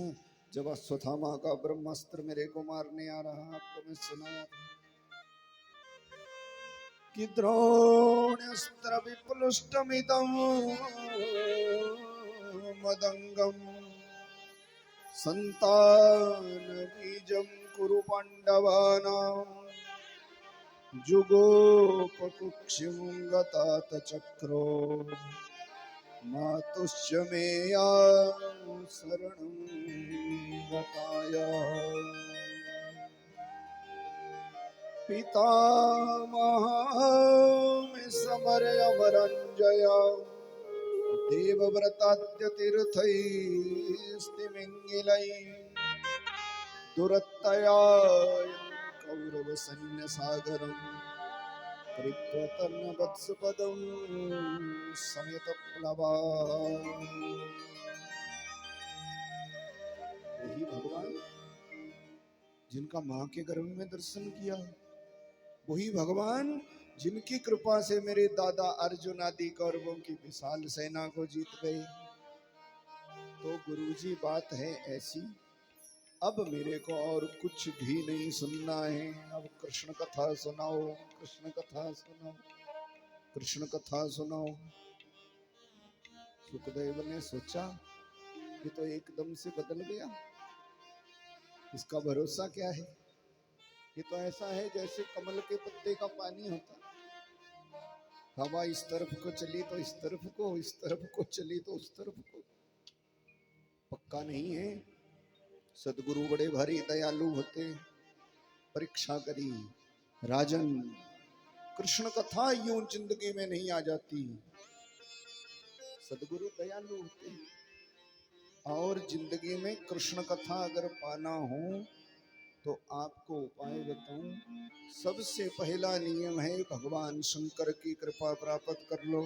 जब अश्वत्थामा का ब्रह्मास्त्र मेरे को मारने आ रहा, आपको मैं सुनाया कि द्रोण्यस्त्र विप्लुष्टमिदं मदंगम संतान बीजं कुरु पांडवानां जुगोपकुक्षिं गतात चक्रो मातुश्च मेया शरणं गताया। पितामहां समरयवरञ्जया देवव्रताद्य तीर्थैस्तिमिङ्गिलैः दुरत्तया कौरवसैन्यसागरं कृत्वा तन्नवत्सपदं समेतप्लवा। वही भगवान जिनका मां के गर्भ में दर्शन किया, वही भगवान जिनकी कृपा से मेरे दादा अर्जुन आदि कौरवों की विशाल सेना को जीत गए। तो गुरुजी बात है ऐसी, अब मेरे को और कुछ भी नहीं सुनना है, अब कृष्ण कथा सुनाओ, कृष्ण कथा सुनाओ, कृष्ण कथा सुनाओ। सुखदेव ने सोचा ये तो एकदम से बदल गया, इसका भरोसा क्या है? ये तो ऐसा है जैसे कमल के पत्ते का पानी होता, हवा इस तरफ को चली तो इस तरफ को, इस तरफ को चली तो उस तरफ को, पक्का नहीं है। सदगुरु बड़े भारी दयालु होते। परीक्षा करी, राजन कृष्ण कथा यूं जिंदगी में नहीं आ जाती, सदगुरु दयालु होते। और जिंदगी में कृष्ण कथा अगर पाना हो तो आपको उपाय बताऊं, सबसे पहला नियम है भगवान शंकर की कृपा प्राप्त कर लो।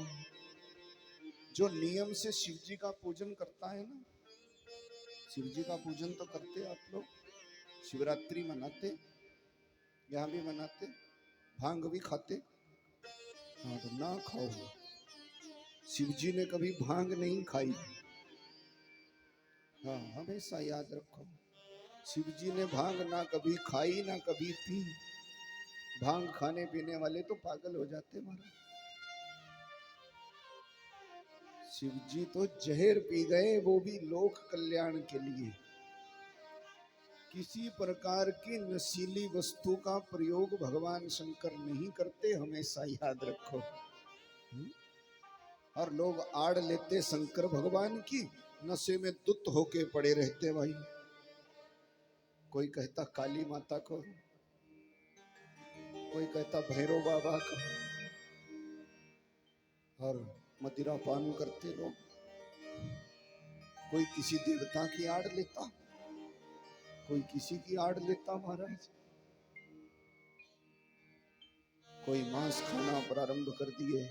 जो नियम से शिव जी का पूजन करता है ना, शिव जी का पूजन तो करते आप लोग, शिवरात्रि मनाते, यहाँ भी मनाते, भांग भी खाते। हाँ तो ना खाओ, शिव जी ने कभी भांग नहीं खाई। हाँ हमेशा याद रखो, शिव जी ने भांग ना कभी खाई ना कभी पी। भांग खाने पीने वाले तो पागल हो जाते महाराज। शिव जी तो जहर पी गए, वो भी लोक कल्याण के लिए। किसी प्रकार की नशीली वस्तु का प्रयोग भगवान शंकर नहीं करते, हमेशा याद रखो। और लोग आड़ लेते शंकर भगवान की, नशे में दुत होके पड़े रहते भाई। कोई कहता काली माता को, कोई कहता भैरव बाबा को, और मदिरा पान करते लोग। कोई किसी देवता की आड़ लेता, कोई किसी की आड़ लेता महाराज। कोई मांस खाना प्रारंभ कर दिए,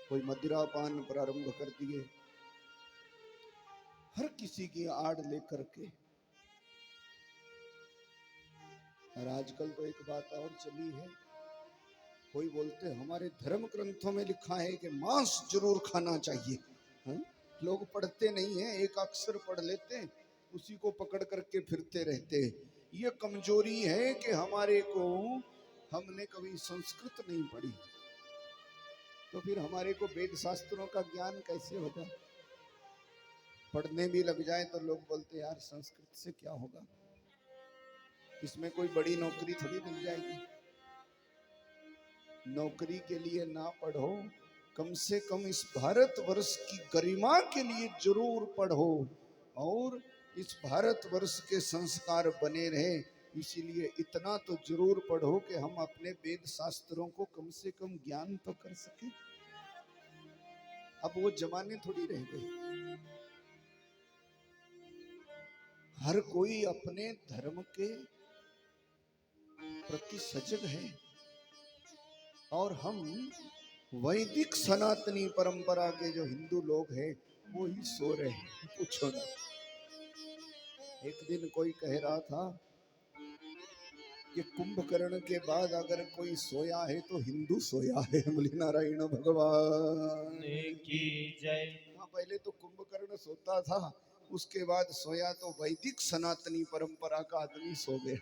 कोई मदिरा पान प्रारंभ कर दिए। हर किसी की आड़ लेकर के। और आजकल तो एक बात और चली है, कोई बोलते हमारे धर्म ग्रंथों में लिखा है कि मांस जरूर खाना चाहिए। हाँ? लोग पढ़ते नहीं है, एक अक्षर पढ़ लेते हैं, उसी को पकड़ करके फिरते रहते हैं। ये कमजोरी है कि हमारे को, हमने कभी संस्कृत नहीं पढ़ी, तो फिर हमारे को वेद शास्त्रों का ज्ञान कैसे होगा। पढ़ने भी लग जाए तो लोग बोलते यार संस्कृत से क्या होगा, इसमें कोई बड़ी नौकरी थोड़ी मिल जाएगी। नौकरी के लिए ना पढ़ो, कम से कम इस भारतवर्ष की गरिमा के लिए जरूर पढ़ो, और इस भारतवर्ष के संस्कार बने रहे, इसीलिए इतना तो जरूर पढ़ो कि हम अपने वेद शास्त्रों को कम से कम ज्ञान तो कर सके। अब वो जमाने थोड़ी रह गए, हर कोई अपने धर्म के प्रति सजग है, और हम वैदिक सनातनी परंपरा के जो हिंदू लोग हैं वो ही सो रहे हैं। पूछो ना, एक दिन कोई कह रहा था कि कुंभकर्ण के बाद अगर कोई सोया है तो हिंदू सोया है। बोले नारायण भगवान की जय। हाँ, पहले तो कुंभकर्ण सोता था, उसके बाद सोया तो वैदिक सनातनी परंपरा का आदमी सो गया।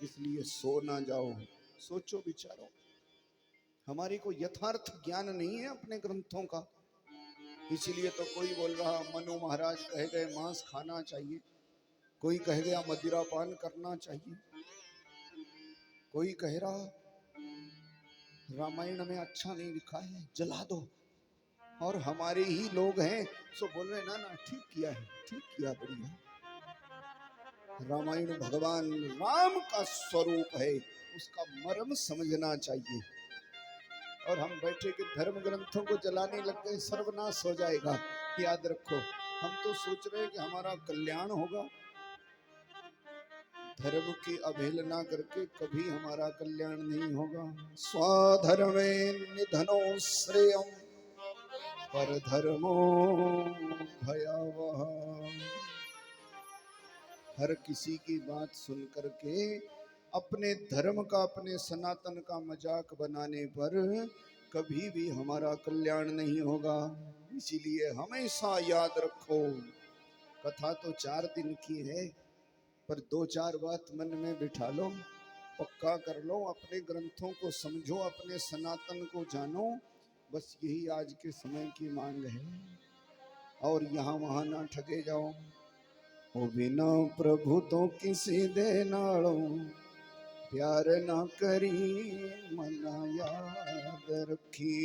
इसलिए सो ना जाओ, सोचो विचारो। हमारे को यथार्थ ज्ञान नहीं है अपने ग्रंथों का, इसीलिए तो कोई बोल रहा मनु महाराज कह गए मांस खाना चाहिए, कोई कह गया मदिरा पान करना चाहिए, कोई कह रहा रामायण में अच्छा नहीं लिखा है जला दो, और हमारे ही लोग हैं सो बोल रहे ना ना ठीक किया है, ठीक किया, बढ़िया। रामायण भगवान राम का स्वरूप है, उसका मर्म समझना चाहिए, और हम बैठे के धर्म ग्रंथों को जलाने लग गए, सर्वनाश हो जाएगा। याद रखो, हम तो सोच रहे हैं कि हमारा कल्याण होगा, धर्म की अवहेलना करके कभी हमारा कल्याण नहीं होगा। स्वधर्मे निधनो श्रेयम पर धर्मो भयावह। हर किसी की बात सुन करके अपने धर्म का, अपने सनातन का मजाक बनाने पर कभी भी हमारा कल्याण नहीं होगा। इसीलिए हमेशा याद रखो, कथा तो 4 दिन की है, पर 2-4 बात मन में बिठा लो, पक्का कर लो, अपने ग्रंथों को समझो, अपने सनातन को जानो। बस यही आज के समय की मांग है, और यहाँ वहाँ ना ठगे जाओ। ओ बिना प्रभु तो किसी दे नालों प्यार ना करी मना याद रखी।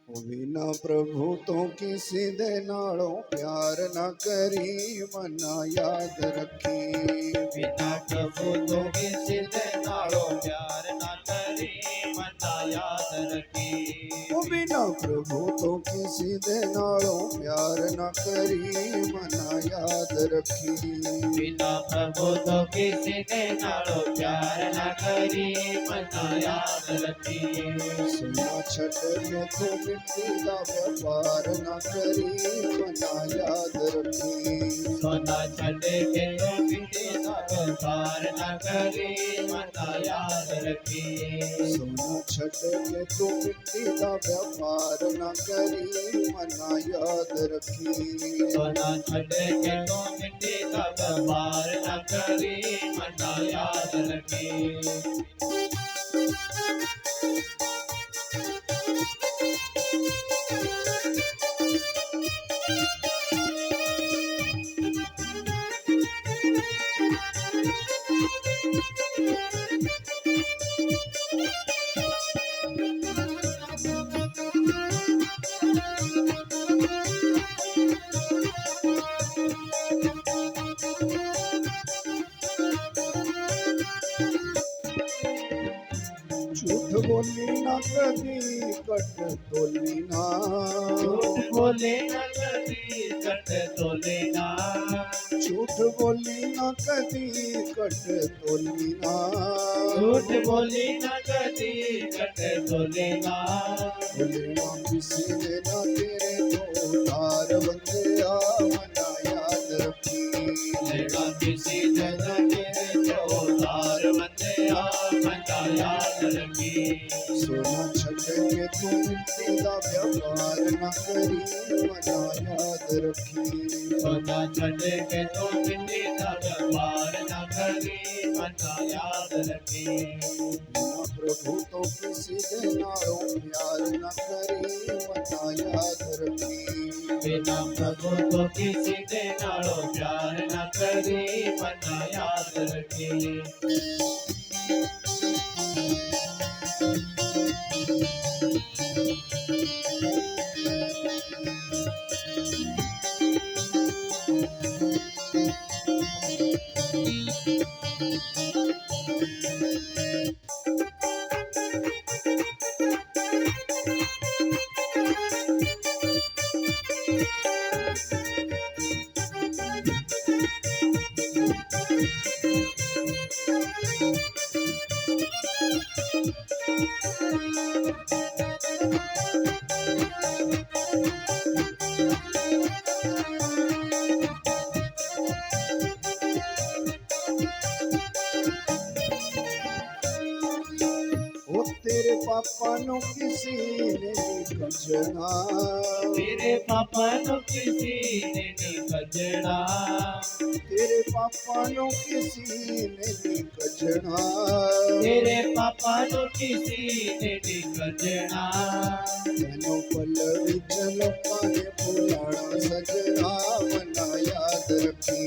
ओ बिना प्रभु तो किसी दे नालों प्यार ना करी मना याद रखी। बिना प्रभु तो किसी दे नालों प्यार ना करी मना याद रखी। ओ बिना प्रभु तो किसी दे नालों प्यार ना करी मना याद रखी। बिना प्रभु तो किसी दे नालों प्यार ना करी मना याद रखी। सुना छड़ के तो मिट्टी का व्यापार ना करी मना याद रखी। सोना छड़ के तो मिट्टी का व्यापार ना करी मना याद रखी। सोना छड़ के तो मिट्टी का व्यापार ना करी मना याद रखी। सोना छड़ के तो मिट्टी का व्यापार ना करी मना याद रखी। झूठ बोली ना कदी कट तोली ना, झूठ बोले न कभी कट तोले ना, झूठ बोली ना कदी कट तोली ना, झूठ बोली न कदी कट तोले ना, बोलना किसी ने ना तेरे तो तार बंदे मना याद रखी, लेना किसी ने न तेरे चौधार बंदे मना याद रखी, सोना छट के तू मिट्टी दा व्यापार ना करी मना याद रखी, सोना छड़ के तो मिट्टी का व्यापार न करी मना याद रखी, बिना प्रभु तो किसी दे नालों प्यार न करी मना याद रखी, बिना प्रभु तो किसी दे नालो प्यार न करी मना याद रखी, ओ तेरे पापा नो किसी ने कजना, तेरे पापा नो किसी ने नी कजड़ा, तेरे पापा नो किसी ने कजना, तेरे पापा नो किसी ने नी कजड़ा, तेनो पल विच लोकां ने भुलाना सजना मना याद रखी,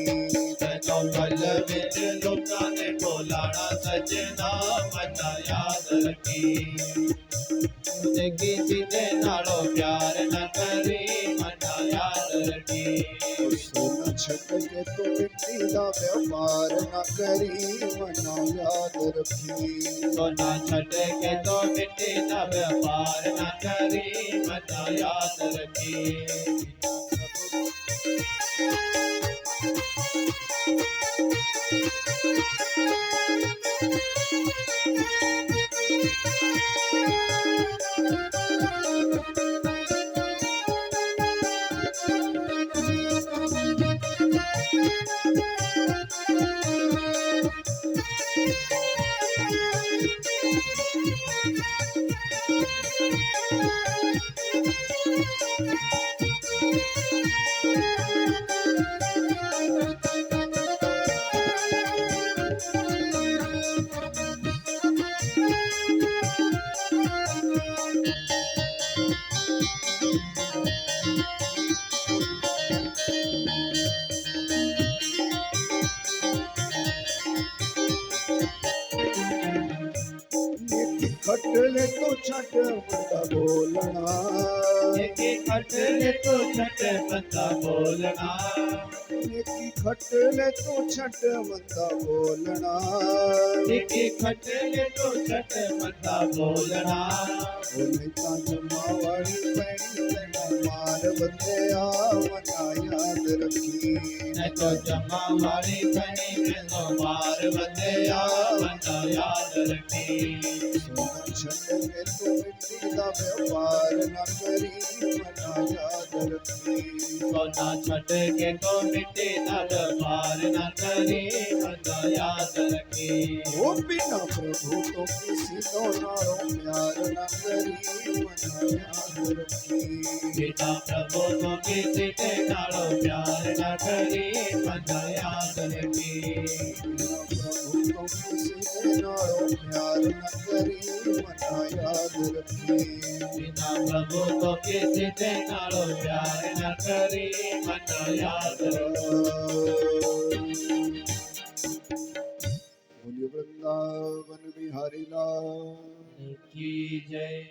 तेनो पल विच लोकां ने बोलाना सजना मना याद रखी, तुझे किसी दे नालो प्यार न करी मना याद रखी, सोना छट के तो मिट्टी दा व्यापार न करी मना याद रखी, सोना छड़ के तो मिट्टी का व्यापार न करी मना याद रखी, खटले तो छट बंदा बोलना, एक खटले तो छठ बंदा बोलना, खटले तो छट बंदा बोलना, एक खटले तो छठ बंदा बोलना, बोलता जमावाड़ी पैनी तेना मार बंदे मना याद रखी, न तो जमा वाली बनी में तो मार बंदे मना याद रखी, सोना छट के तो मिट्टी दा व्यापार न करी मना याद रखी, सोना छट के तो मिट्टी नर पार न करी मना याद रखी, ओ बिना प्रभु तो किसी तो नारो प्यार न करी मना याद रखी, बिना प्रभु तो किसी ते नालो प्यार न करी मना याद रखी, बिना प्रभु तो किसी ने नारो प्यार न करी मना याद रखी, बिना प्रभु तो किसी ते नालो प्यार न करी मना याद रखी, बोलिए वृंदावन बिहारी लाल की जय।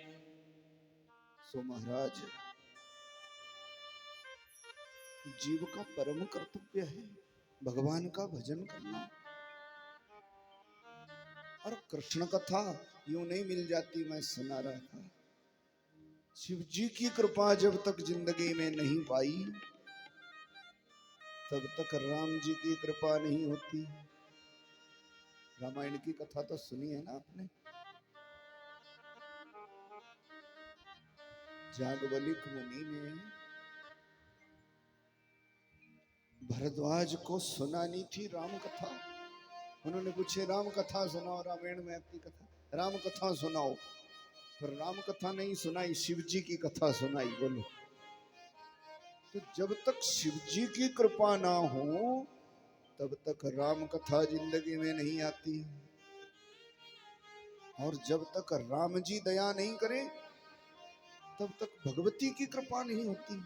सो महाराज जीव का परम कर्तव्य है भगवान का भजन करना, और कृष्ण कथा यूं नहीं मिल जाती। मैं सुना रहा था शिव जी की कृपा जब तक जिंदगी में नहीं पाई तब तक राम जी की कृपा नहीं होती। रामायण की कथा तो सुनी है ना आपने। जागवलिक मुनि ने भरद्वाज को सुनानी थी राम कथा। उन्होंने पूछे राम कथा सुनाओ, रामायण में आपकी कथा, राम कथा सुनाओ। पर राम कथा नहीं सुनाई, शिव जी की कथा सुनाई। बोलो, तो जब तक शिव जी की कृपा ना हो तब तक राम कथा जिंदगी में नहीं आती। और जब तक राम जी दया नहीं करे तब तक भगवती की कृपा नहीं होती।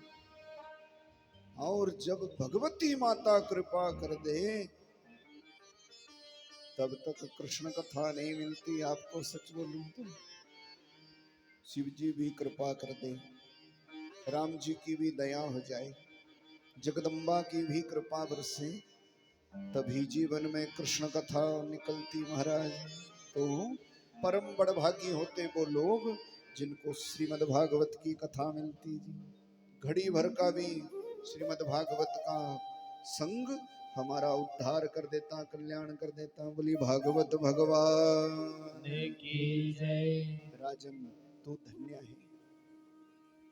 और जब भगवती माता कृपा कर दे तब तक कृष्ण कथा नहीं मिलती। आपको सच बोलूं तो शिव जी भी कृपा कर दे, राम जी की भी दया हो जाए, जगदम्बा की भी कृपा बरसे, तभी जीवन में कृष्ण कथा निकलती महाराज। तो परम बड़भागी होते वो लोग जिनको श्रीमद् भागवत की कथा मिलती जी। घड़ी भर का भी श्रीमद् भागवत का संग हमारा उद्धार कर देता, कल्याण कर देता। बोली भागवत भगवान की जय। राजन तो धन्य है।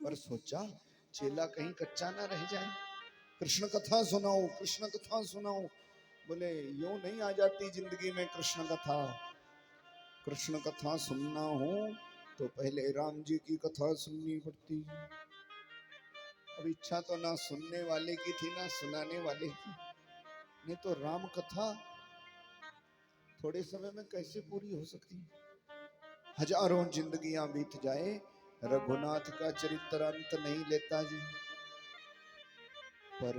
पर सोचा चेला कहीं कच्चा ना रह जाए, कृष्ण कथा सुनाओ, कृष्ण कथा सुनाओ। बोले यूं नहीं आ जाती जिंदगी में कृष्ण कथा। कृष्ण कथा सुनना हो तो पहले राम जी की कथा सुननी पड़ती। अब इच्छा तो ना सुनने वाले की थी ना सुनाने वाले की। नहीं तो राम कथा थोड़े समय में कैसे पूरी हो सकती। हजारों जिंदगियां बीत जाए, रघुनाथ का चरित्र अंत नहीं लेता जी। पर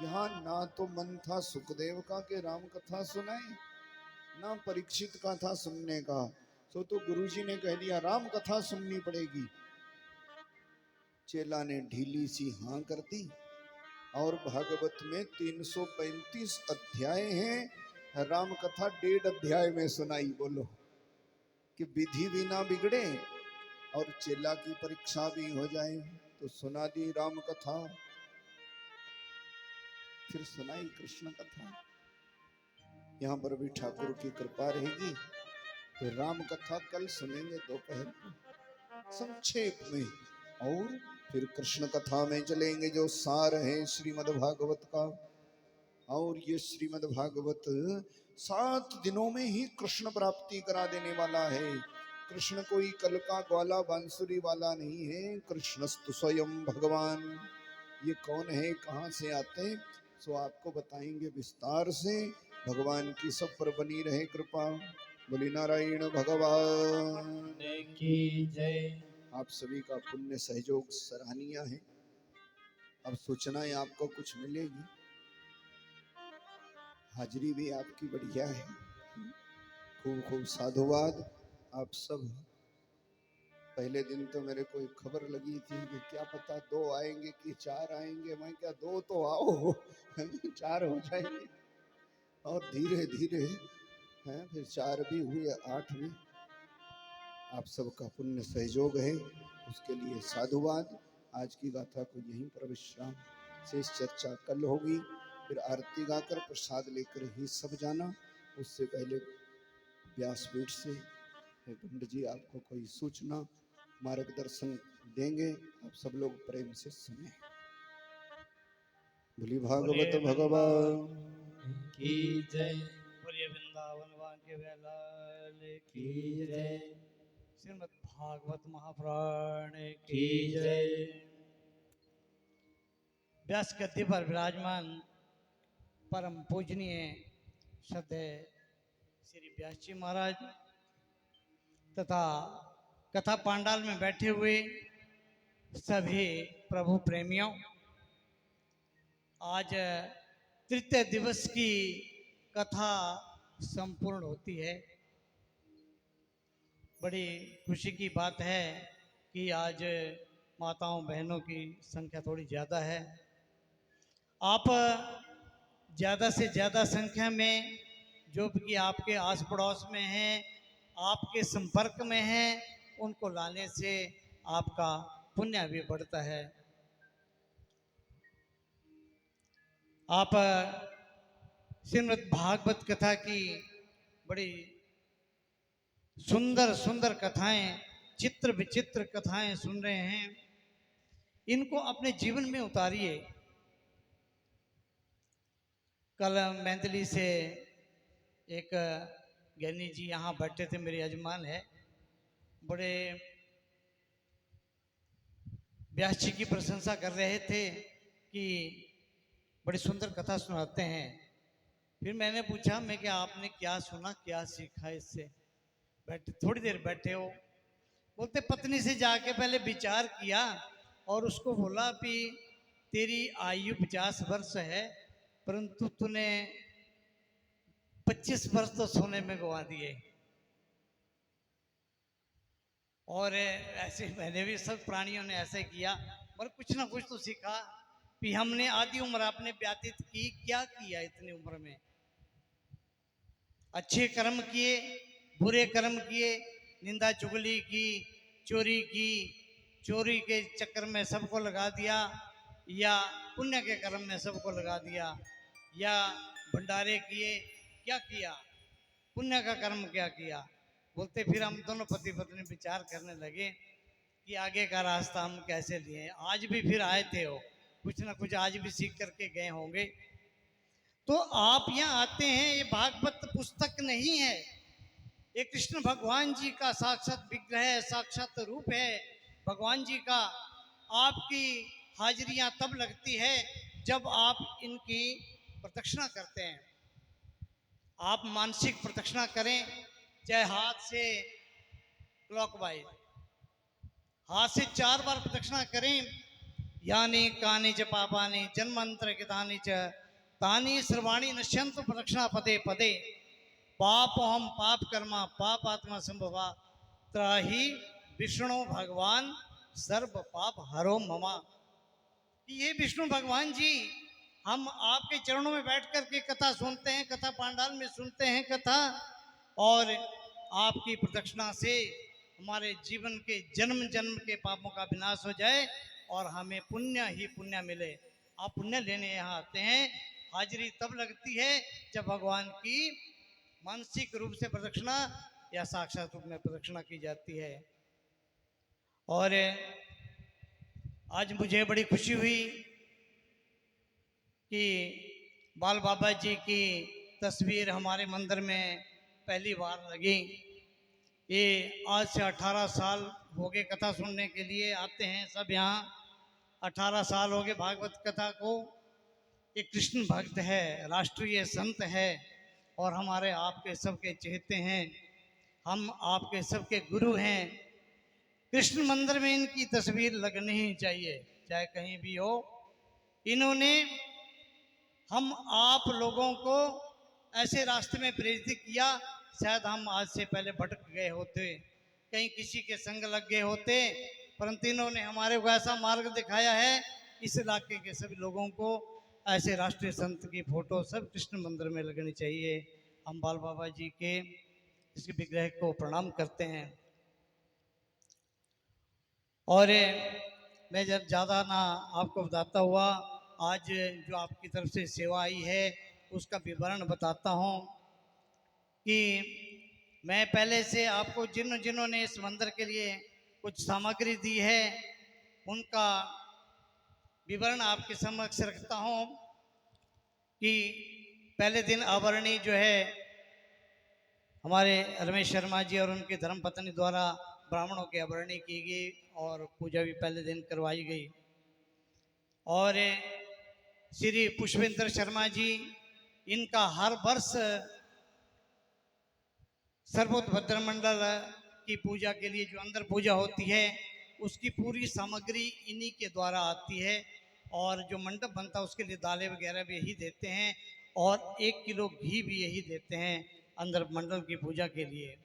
यहाँ ना तो मन था सुखदेव का के राम कथा सुनाए, ना परीक्षित का था सुनने का। तो गुरुजी ने कह दिया राम कथा सुननी पड़ेगी। चेला ने ढीली सी हाँ कर दी। और भागवत में 335 अध्याय हैं, राम कथा 1.5 अध्याय में सुनाई। बोलो कि विधि भी ना बिगड़े और चेला की परीक्षा भी हो जाए। तो सुना दी राम कथा। फिर सुनाई कृष्ण कथा। यहाँ पर भी ठाकुर की कृपा रहेगी तो राम कथा कल सुनेंगे दोपहर को संक्षेप में। और फिर कृष्ण कथा में चलेंगे जो सार है श्रीमद् भागवत का। और ये श्रीमद् भागवत 7 दिनों में ही कृष्ण प्राप्ति करा देने वाला है। कृष्ण कोई कल का ग्वाला बांसुरी वाला नहीं है, कृष्णस्तु स्वयं भगवान। ये कौन है, कहाँ से आते, सो आपको बताएंगे विस्तार से। भगवान की सब पर बनी रहे कृपा। बोली नारायण भगवान की जय। आप सभी का पुण्य सहयोग सराहनीय है। अब सूचना है आपको कुछ मिलेगी, हाजिरी भी आपकी बढ़िया है। खूब खूब साधुवाद आप सब। पहले दिन तो मेरे को एक खबर लगी थी कि क्या पता 2 आएंगे कि 4 आएंगे। मैं क्या 2 तो आओ 4 हो जाएंगे। और धीरे धीरे हैं फिर 4 भी हुए, 8 भी। आप सबका पुण्य सहयोग है, उसके लिए साधुवाद। आज की गाथा को यहीं पर विश्राम। शेष चर्चा कल होगी। फिर आरती गाकर प्रसाद लेकर ही सब जाना। उससे पहले व्यासपीठ से पंडित जी आपको कोई सूचना मार्गदर्शन देंगे, आप सब लोग प्रेम से सुने। बोली भागवत भगवान की जय। बोलिए वृंदावन वाके लाल की जय। श्रीमद् भागवत महापुराण की जय। व्यास गद्दी पर विराजमान परम पूजनीय श्रद्धेय श्री व्यास जी महाराज तथा कथा पांडाल में बैठे हुए सभी प्रभु प्रेमियों, आज तृतीय दिवस की कथा संपूर्ण होती है। बड़ी खुशी की बात है कि आज माताओं बहनों की संख्या थोड़ी ज़्यादा है। आप ज़्यादा से ज़्यादा संख्या में जो भी आपके आस पड़ोस में हैं, आपके संपर्क में हैं, उनको लाने से आपका पुण्य भी बढ़ता है। आप श्रीमद् भागवत कथा की बड़ी सुंदर सुंदर कथाएं, चित्र विचित्र कथाएं सुन रहे हैं। इनको अपने जीवन में उतारिए। कल मैथिली से एक ज्ञानी जी यहाँ बैठे थे, मेरे यजमान है, बड़े व्यास जी की प्रशंसा कर रहे थे कि बड़ी सुंदर कथा सुनाते हैं। फिर मैंने पूछा, मैं क्या आपने क्या सुना, क्या सीखा इससे? बैठे थोड़ी देर बैठे हो, बोलते पत्नी से जाके पहले विचार किया और उसको बोला कि तेरी आयु 50 वर्ष है, परंतु तूने 25 वर्ष तो सोने में गवा दिए। और ऐसे मैंने भी, सब प्राणियों ने ऐसे किया, पर कुछ ना कुछ तो सीखा कि हमने आधी उम्र अपने व्यतीत की, क्या किया इतनी उम्र में? अच्छे कर्म किए, बुरे कर्म किए, निंदा चुगली की, चोरी की, चोरी के चक्कर में सबको लगा दिया, या पुण्य के कर्म में सबको लगा दिया, या भंडारे किए, क्या किया? पुण्य का कर्म क्या किया? बोलते फिर हम दोनों पति पत्नी विचार करने लगे कि आगे का रास्ता हम कैसे लिए। आज भी फिर आए थे, वो कुछ ना कुछ आज भी सीख करके गए होंगे। तो आप यहाँ आते हैं, ये भागवत पुस्तक नहीं है, ये कृष्ण भगवान जी का साक्षात विग्रह है, साक्षात रूप है भगवान जी का। आपकी हाजिरियां तब लगती है जब आप इनकी प्रदक्षिणा करते हैं। आप मानसिक प्रदक्षिणा करें, चाहे हाथ से क्लॉकवाइज, हाथ से 4 बार प्रदक्षिणा करें। यानी कानी च पापानि जन्मांतर कृतानि च तानि सर्वाणि नश्यन्तु प्रदक्षिणा पदे पदे। पापोहम पाप कर्मा पाप आत्मा संभवा त्राहि विष्णु भगवान सर्व पाप हरो ममा। ये विष्णु भगवान जी, हम आपके चरणों में बैठ कर के कथा सुनते हैं, कथा पांडाल में सुनते हैं कथा, और आपकी प्रदक्षिणा से हमारे जीवन के जन्म जन्म के पापों का विनाश हो जाए और हमें पुण्य ही पुण्य मिले। आप पुण्य लेने यहाँ आते हैं। हाजिरी तब लगती है जब भगवान की मानसिक रूप से प्रदक्षिणा या साक्षात रूप में प्रदक्षिणा की जाती है। और आज मुझे बड़ी खुशी हुई कि बाल बाबा जी की तस्वीर हमारे मंदिर में पहली बार लगी। ये आज से 18 साल हो गए कथा सुनने के लिए आते हैं सब यहाँ। 18 साल हो गए भागवत कथा को। ये कृष्ण भक्त है, राष्ट्रीय संत है, और हमारे आपके सबके चहेते हैं, हम आपके सबके गुरु हैं। कृष्ण मंदिर में इनकी तस्वीर लगनी ही चाहिए, चाहे कहीं भी हो। इन्होंने हम आप लोगों को ऐसे रास्ते में प्रेरित किया, शायद हम आज से पहले भटक गए होते, कहीं किसी के संग लग गए होते, परंतु इन्होंने हमारे को ऐसा मार्ग दिखाया है। इस इलाके के सभी लोगों को ऐसे राष्ट्रीय संत की फोटो सब कृष्ण मंदिर में लगनी चाहिए। हम बाल बाबा जी के इसके विग्रह को प्रणाम करते हैं। और मैं जब ज़्यादा ना आपको बताता हुआ, आज जो आपकी तरफ से सेवा आई है उसका विवरण बताता हूँ कि मैं पहले से आपको जिन्होंने इस मंदिर के लिए कुछ सामग्री दी है उनका विवरण आपके समक्ष रखता हूँ। कि पहले दिन आवरणी जो है हमारे रमेश शर्मा जी और उनकी धर्मपत्नी द्वारा ब्राह्मणों की आवरणी की गई और पूजा भी पहले दिन करवाई गई। और श्री पुष्पेंद्र शर्मा जी, इनका हर वर्ष सर्वोत्भद्र मंडल की पूजा के लिए जो अंदर पूजा होती है उसकी पूरी सामग्री इन्हीं के द्वारा आती है, और जो मंडप बनता है उसके लिए दालें वगैरह भी यही देते हैं, और 1 किलो घी भी यही देते हैं अंदर मंडल की पूजा के लिए।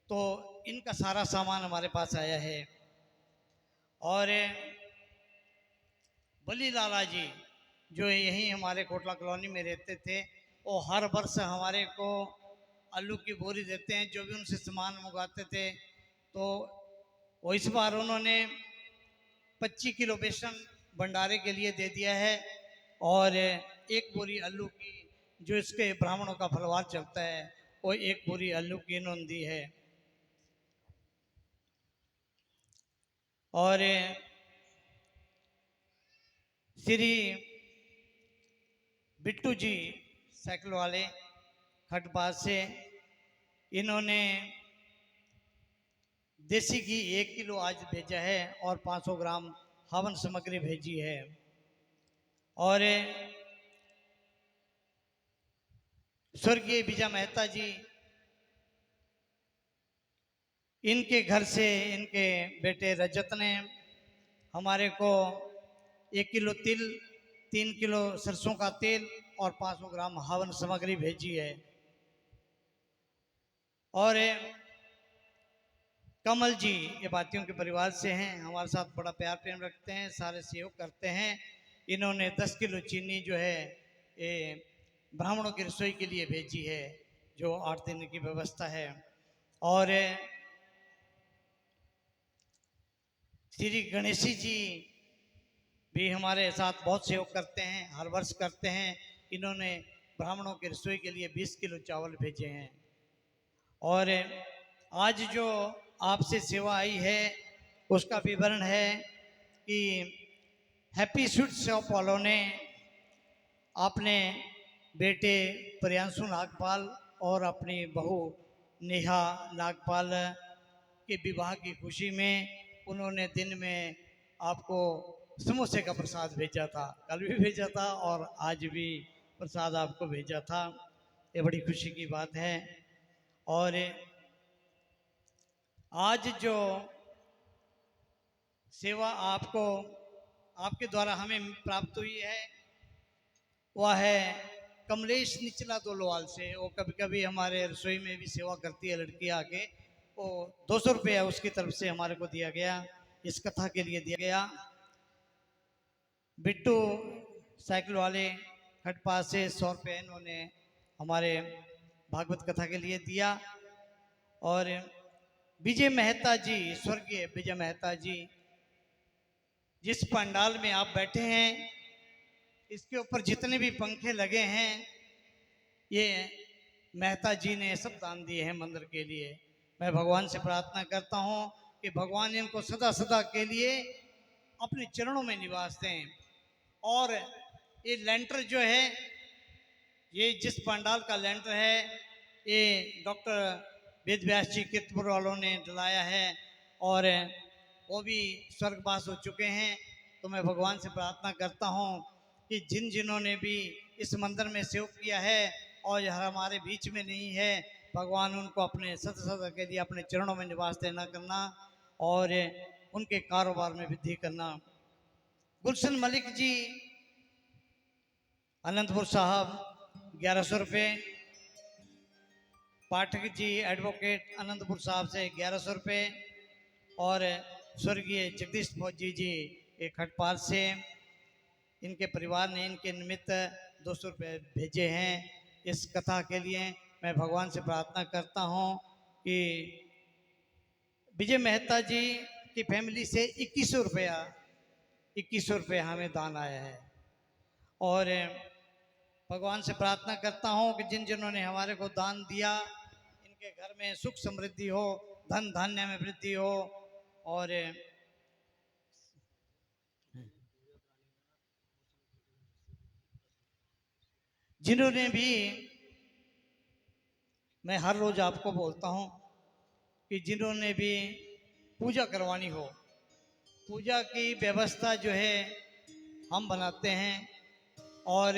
तो इनका सारा सामान हमारे पास आया है। और बली लाला जी जो यहीं हमारे कोटला कॉलोनी में रहते थे, वो हर वर्ष हमारे को आलू की बोरी देते हैं, जो भी उनसे सामान मंगवाते थे। तो वो इस बार उन्होंने 25 किलो बेसन भंडारे के लिए दे दिया है, और एक बोरी आलू की, जो इसके ब्राह्मणों का फलवार चलता है, वो एक बोरी आलू की इन्होंने दी है। और श्री बिट्टू जी साइकिल वाले खटपास से, इन्होंने देसी घी 1 किलो आज भेजा है और 500 ग्राम हवन सामग्री भेजी है। और स्वर्गीय विजय मेहता जी, इनके घर से इनके बेटे रजत ने हमारे को 1 किलो तिल, 3 किलो सरसों का तेल और 500 ग्राम हवन सामग्री भेजी है। और कमल जी ये बातियों के परिवार से हैं, हमारे साथ बड़ा प्यार प्रेम रखते हैं, सारे सहयोग करते हैं। इन्होंने 10 किलो चीनी जो है ये ब्राह्मणों की रसोई के लिए भेजी है, जो 8 दिन की व्यवस्था है। और श्री गणेशी जी भी हमारे साथ बहुत सहयोग करते हैं, हर वर्ष करते हैं। इन्होंने ब्राह्मणों की रसोई के लिए 20 किलो चावल भेजे हैं। और आज जो आपसे सेवा आई है उसका विवरण है कि हैप्पी स्वीट शॉप वालों ने अपने बेटे प्रियांशु नागपाल और अपनी बहू नेहा नागपाल के विवाह की खुशी में उन्होंने दिन में आपको समोसे का प्रसाद भेजा था, कल भी भेजा था और आज भी प्रसाद आपको भेजा था। ये बड़ी खुशी की बात है। और आज जो सेवा आपको आपके द्वारा हमें प्राप्त हुई है वह है कमलेश निचला दोलोवाल से। वो कभी कभी हमारे रसोई में भी सेवा करती है लड़की आके, वो 200 रुपया उसकी तरफ से हमारे को दिया गया, इस कथा के लिए दिया गया। बिट्टू साइकिल वाले खटपा से 100 रुपये इन्होंने हमारे भागवत कथा के लिए दिया। और विजय मेहता जी, स्वर्गीय विजय मेहता जी, जिस पंडाल में आप बैठे हैं इसके ऊपर जितने भी पंखे लगे हैं ये मेहता जी ने सब दान दिए हैं मंदिर के लिए। मैं भगवान से प्रार्थना करता हूँ कि भगवान इनको सदा सदा के लिए अपने चरणों में निवास दें। और ये लेंटर जो है, ये जिस पंडाल का लेंटर है ये डॉक्टर वेद व्यास जी कीर्तपुर वालों ने डलाया है और वो भी स्वर्गवास हो चुके हैं। तो मैं भगवान से प्रार्थना करता हूँ कि जिन्होंने भी इस मंदिर में सेवा किया है और यह हमारे बीच में नहीं है, भगवान उनको अपने सदा सदा के लिए अपने चरणों में निवास देना करना और उनके कारोबार में वृद्धि करना। गुलशन मलिक जी अनंतपुर साहब 1100 रुपये, पाठक जी एडवोकेट अनंतपुर साहब से 1100 रुपये और स्वर्गीय जगदीश फौजी जी एक खटपाल से इनके परिवार ने इनके निमित्त 200 रुपये भेजे हैं इस कथा के लिए। मैं भगवान से प्रार्थना करता हूँ कि विजय मेहता जी की फैमिली से 2100 रुपया हमें दान आया है। और भगवान से प्रार्थना करता हूँ कि जिन्होंने हमारे को दान दिया इनके घर में सुख समृद्धि हो, धन धान्य में वृद्धि हो। और जिन्होंने भी, मैं हर रोज आपको बोलता हूँ कि जिन्होंने भी पूजा करवानी हो, पूजा की व्यवस्था जो है हम बनाते हैं। और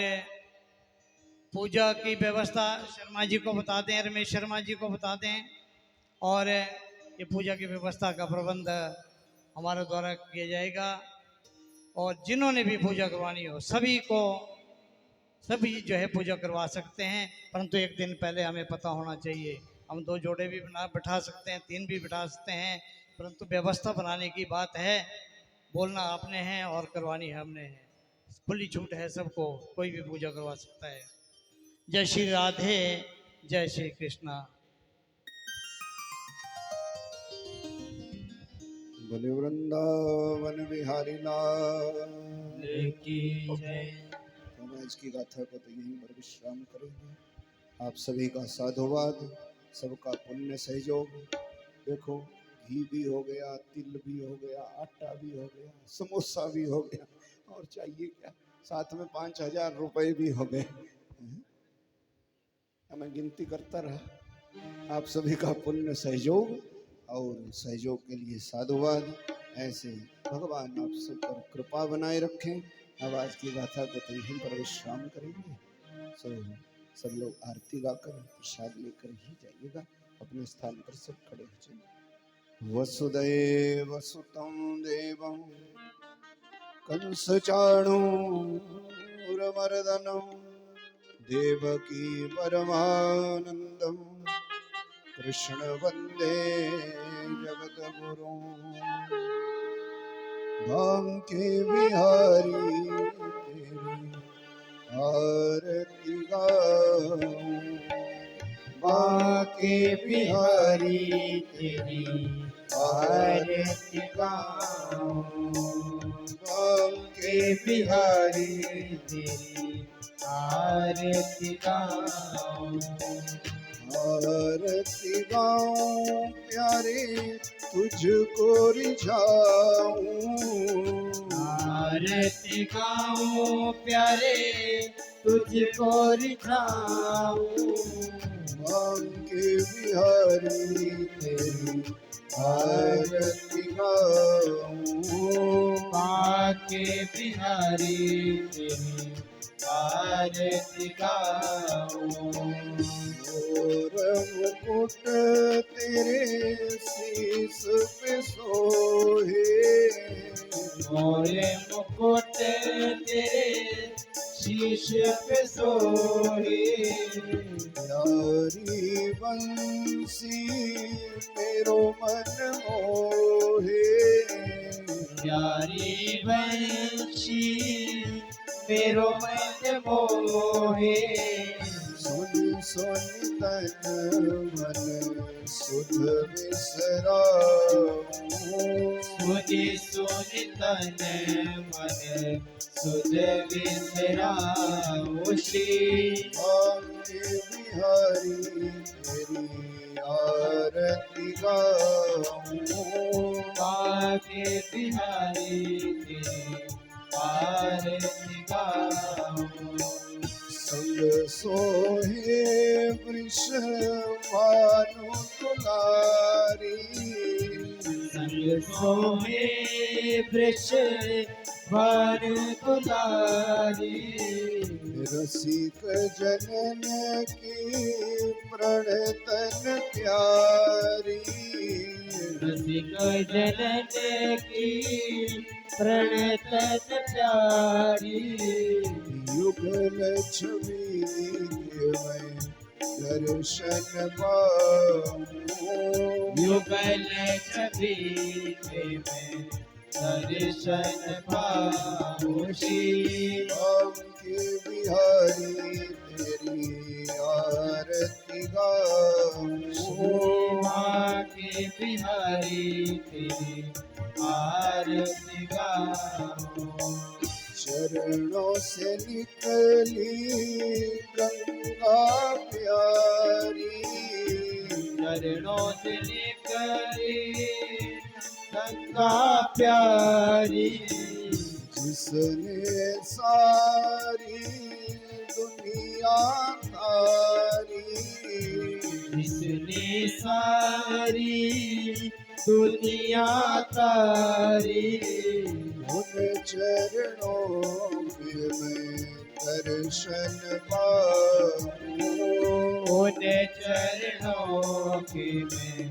पूजा की व्यवस्था शर्मा जी को बता दें, रमेश शर्मा जी को बता दें। और ये पूजा की व्यवस्था का प्रबंध हमारे द्वारा किया जाएगा। और जिन्होंने भी पूजा करवानी हो सभी जो है पूजा करवा सकते हैं, परंतु एक दिन पहले हमें पता होना चाहिए। हम 2 जोड़े भी बैठा सकते हैं, 3 भी बैठा सकते हैं, परंतु व्यवस्था बनाने की बात है। बोलना आपने है और करवानी हमने है। खुली छूट है सबको, कोई भी पूजा करवा सकता है। जय श्री राधे, जय श्री कृष्णा। बोले वृंदावन बिहारी लाल की जय। तो मैं आज की गाथा को तो यहीं पर विश्राम करेंगे। आप सभी का साधुवाद, सबका पुण्य सहयोग। देखो घी भी हो गया, तिल भी हो गया, आटा भी हो गया, समोसा भी हो गया, और चाहिए क्या, साथ में 5,000 रुपए भी हो गए। मैं गिनती करता रहा। आप सभी का पुण्य सहयोग और सहयोग के लिए साधुवाद। ऐसे भगवान आप सब पर कृपा बनाए रखें। अब आज की गाथा को तो यहीं पर विश्राम करेंगे। सब लोग आरती गाकर प्रसाद लेकर ही जाइएगा। अपने स्थान पर सब खड़े हो जाइए। वसुदेव सुतं देवं कंसचाणूरमर्दनं देवकी परमानंदं कृष्ण वंदे जगद्गुरुं। बांके बिहारी तेरी आरती गाऊं, बांके बिहारी तेरी आरती गाऊं, बांके बिहारी तेरी आरती गाऊं, आरती गाऊं प्यारे तुझको रिझाऊं, आरती गाऊं प्यारे तुझको रिझाऊं, बांके बिहारी तेरी आरती गाऊं, बांके बिहारी तेरी आरती गाऊं। और मुकुट तेरे शीस पे सोहे, मोरे मुकुट तेरे शीश पे सोहे, प्यारी बंसी मेरो मन मोहे, प्यारी बंशी मेरो मन मोहे, सुनी सुनी तन मन सुध बिसराऊं, सुनी सुनी तन मन सुध बिसराऊं। श्री बांके बिहारी तेरी आरती गाऊं, बांके बिहारी तेरी आरती गाऊं। संग सोहे वृष भानु दुलारी, संग सोहे वृष भानु दुलारी, रसिक जनन की प्रणतन प्यारी, रसिक जनन की प्रणतन प्यारी, युगल छवि के मैं दर्शन पाऊं, युगल छवि के मैं दर्शन पाऊं। श्री बांके बिहारी तेरी आरती गाऊं, बांके बिहारी तेरी आरती गाऊं। चरणों से निकली गंगा प्यारी, चरणों से निकली गंगा प्यारी, जिसने सारी दुनिया तारी, जिसने सारी दुनिया तारी, उन चरणों के मैं दर्शन पाऊं, उन चरणों के मैं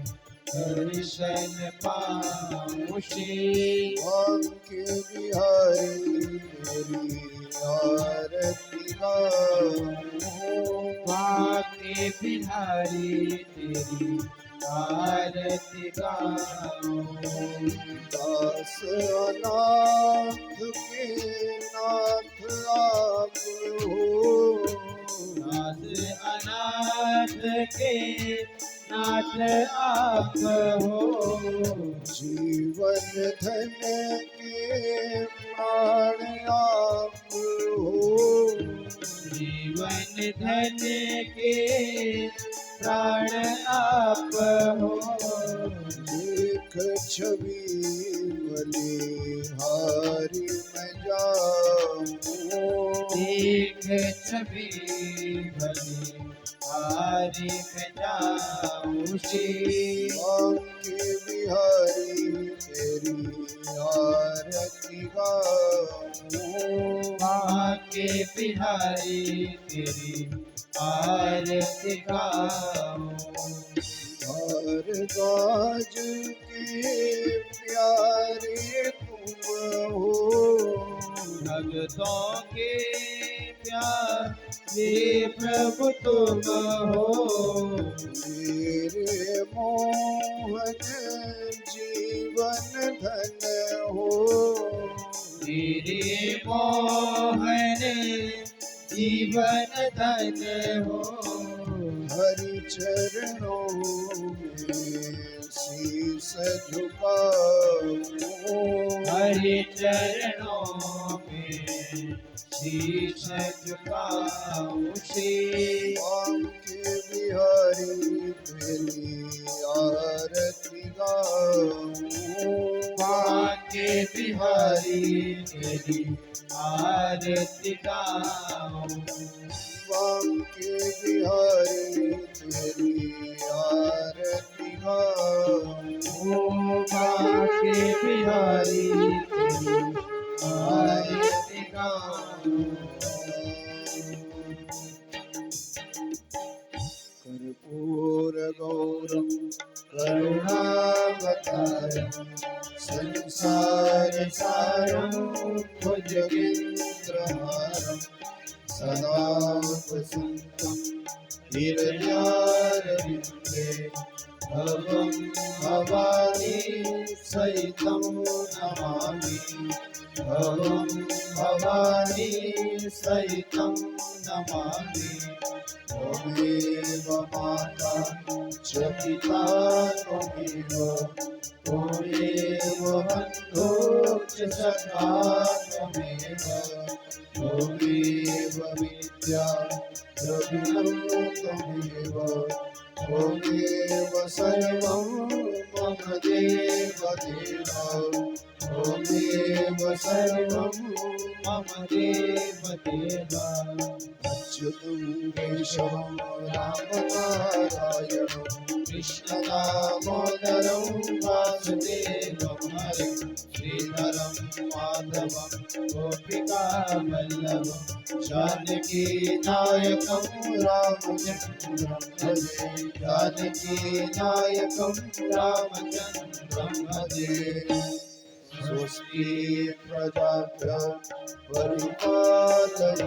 दर्शन पाऊं। श्री बांके बिहारी तेरी आरती गाऊं, बांके बिहारी तेरी आरती गाऊं। दास अनाथ के नाथ आप हो, नाथ अनाथ के नाथ आप हो, जीवन धन के प्राण आप हो, जीवन धन के प्राण आप हो। देख छवि बलिहारी मैं जाऊं। देख छवि भली हारी में जाऊं श्री बांके बिहारी तेरी आरती गाऊं। माँ के बिहारी तेरी आरती गाऊं। भारद्वाज के प्यारे तुम हो। भगतों के प्यारे प्रभु तुम हो। मेरे मोहन जीवन धन हो। तेरे मोहन जीवन धन हो। हरि चरणों में शीस झुकाऊं। हरि चरणों में शीश झुकाऊं श्री बांके बिहारी तेरी आरती गाऊं। माँ के बिहारी तेरी आरती गाऊं। बांके बिहारी तेरी आरती गाऊं। माँ के बिहारी तेरी आरती गाऊं। कर्पूर गौरम करुणावतारं संसार सारं भुजगेन्द्रहारं सदा वसन्तं हृदयारविन्दे भवं भवानी सहितं नमामि। भवं भवानी सहितं नमामि। त्वमेव माता च पिता त्वमेव त्वमेव बन्धो च सखा त्वमेव त्वमेव विद्या द्रविणं त्वमेव त्वमेव सर्वं मम देव देव त्वमेव सर्वं मम देव देव। अच्युतं केशवं रामनारायणं कृष्णदामोदरं वासुदेवं हरिं श्रीधरं माधवं गोपिकावल्लभं जानकी नायकं रामचन्द्रं भजे। जानकी नायकं रामचन्द्रं भजे। स्वस्ति प्रजाभ्यः परिपालयन्तां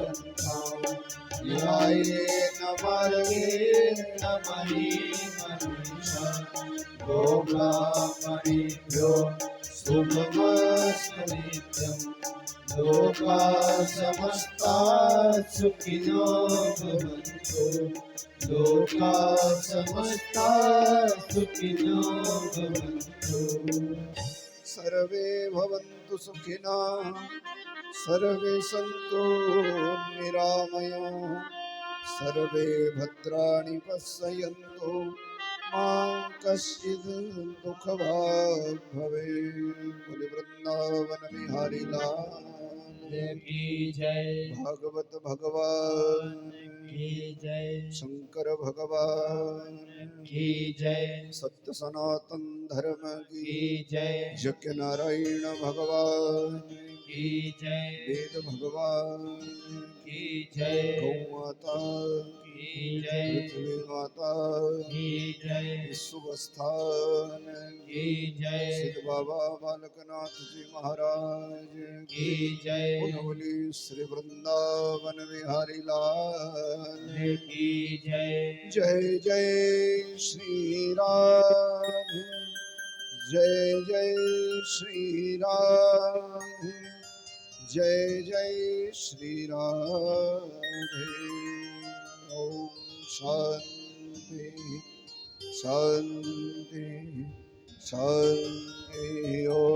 न्यायेन मार्गेण मही मनीषा गोब्राह्मणेभ्यो शुभमस्तु नित्यं। लोकाः समस्ताः सुखिनो भवन्तु। लोकाः समस्ताः सुखिनो भवन्तु। सर्वे भवन्तु सुखिनः सर्वे सन्तु निरामयाः सर्वे भद्राणि पश्यन्तु मा कश्चित् दुःखभाग् भवेत्। बोले वृंदावन बिहारी लाल की जय। भागवत भगवान की जय। शंकर भगवान की जय। सत्य सनातन धर्म की की जय। यज्ञ नारायण भगवान की जय। वेद भगवान की जय। गौ माता की जय। पृथ्वी माता की जय। विश्वस्थान की जय। सिद्ध बाबा बालकनाथ जी महाराज की जय। बोली श्री वृंदावन बिहारी लाल की जय। जय जय श्री राम जय जय श्री राम जय जय श्री राधे। ओम शांति शांति शांति। ओम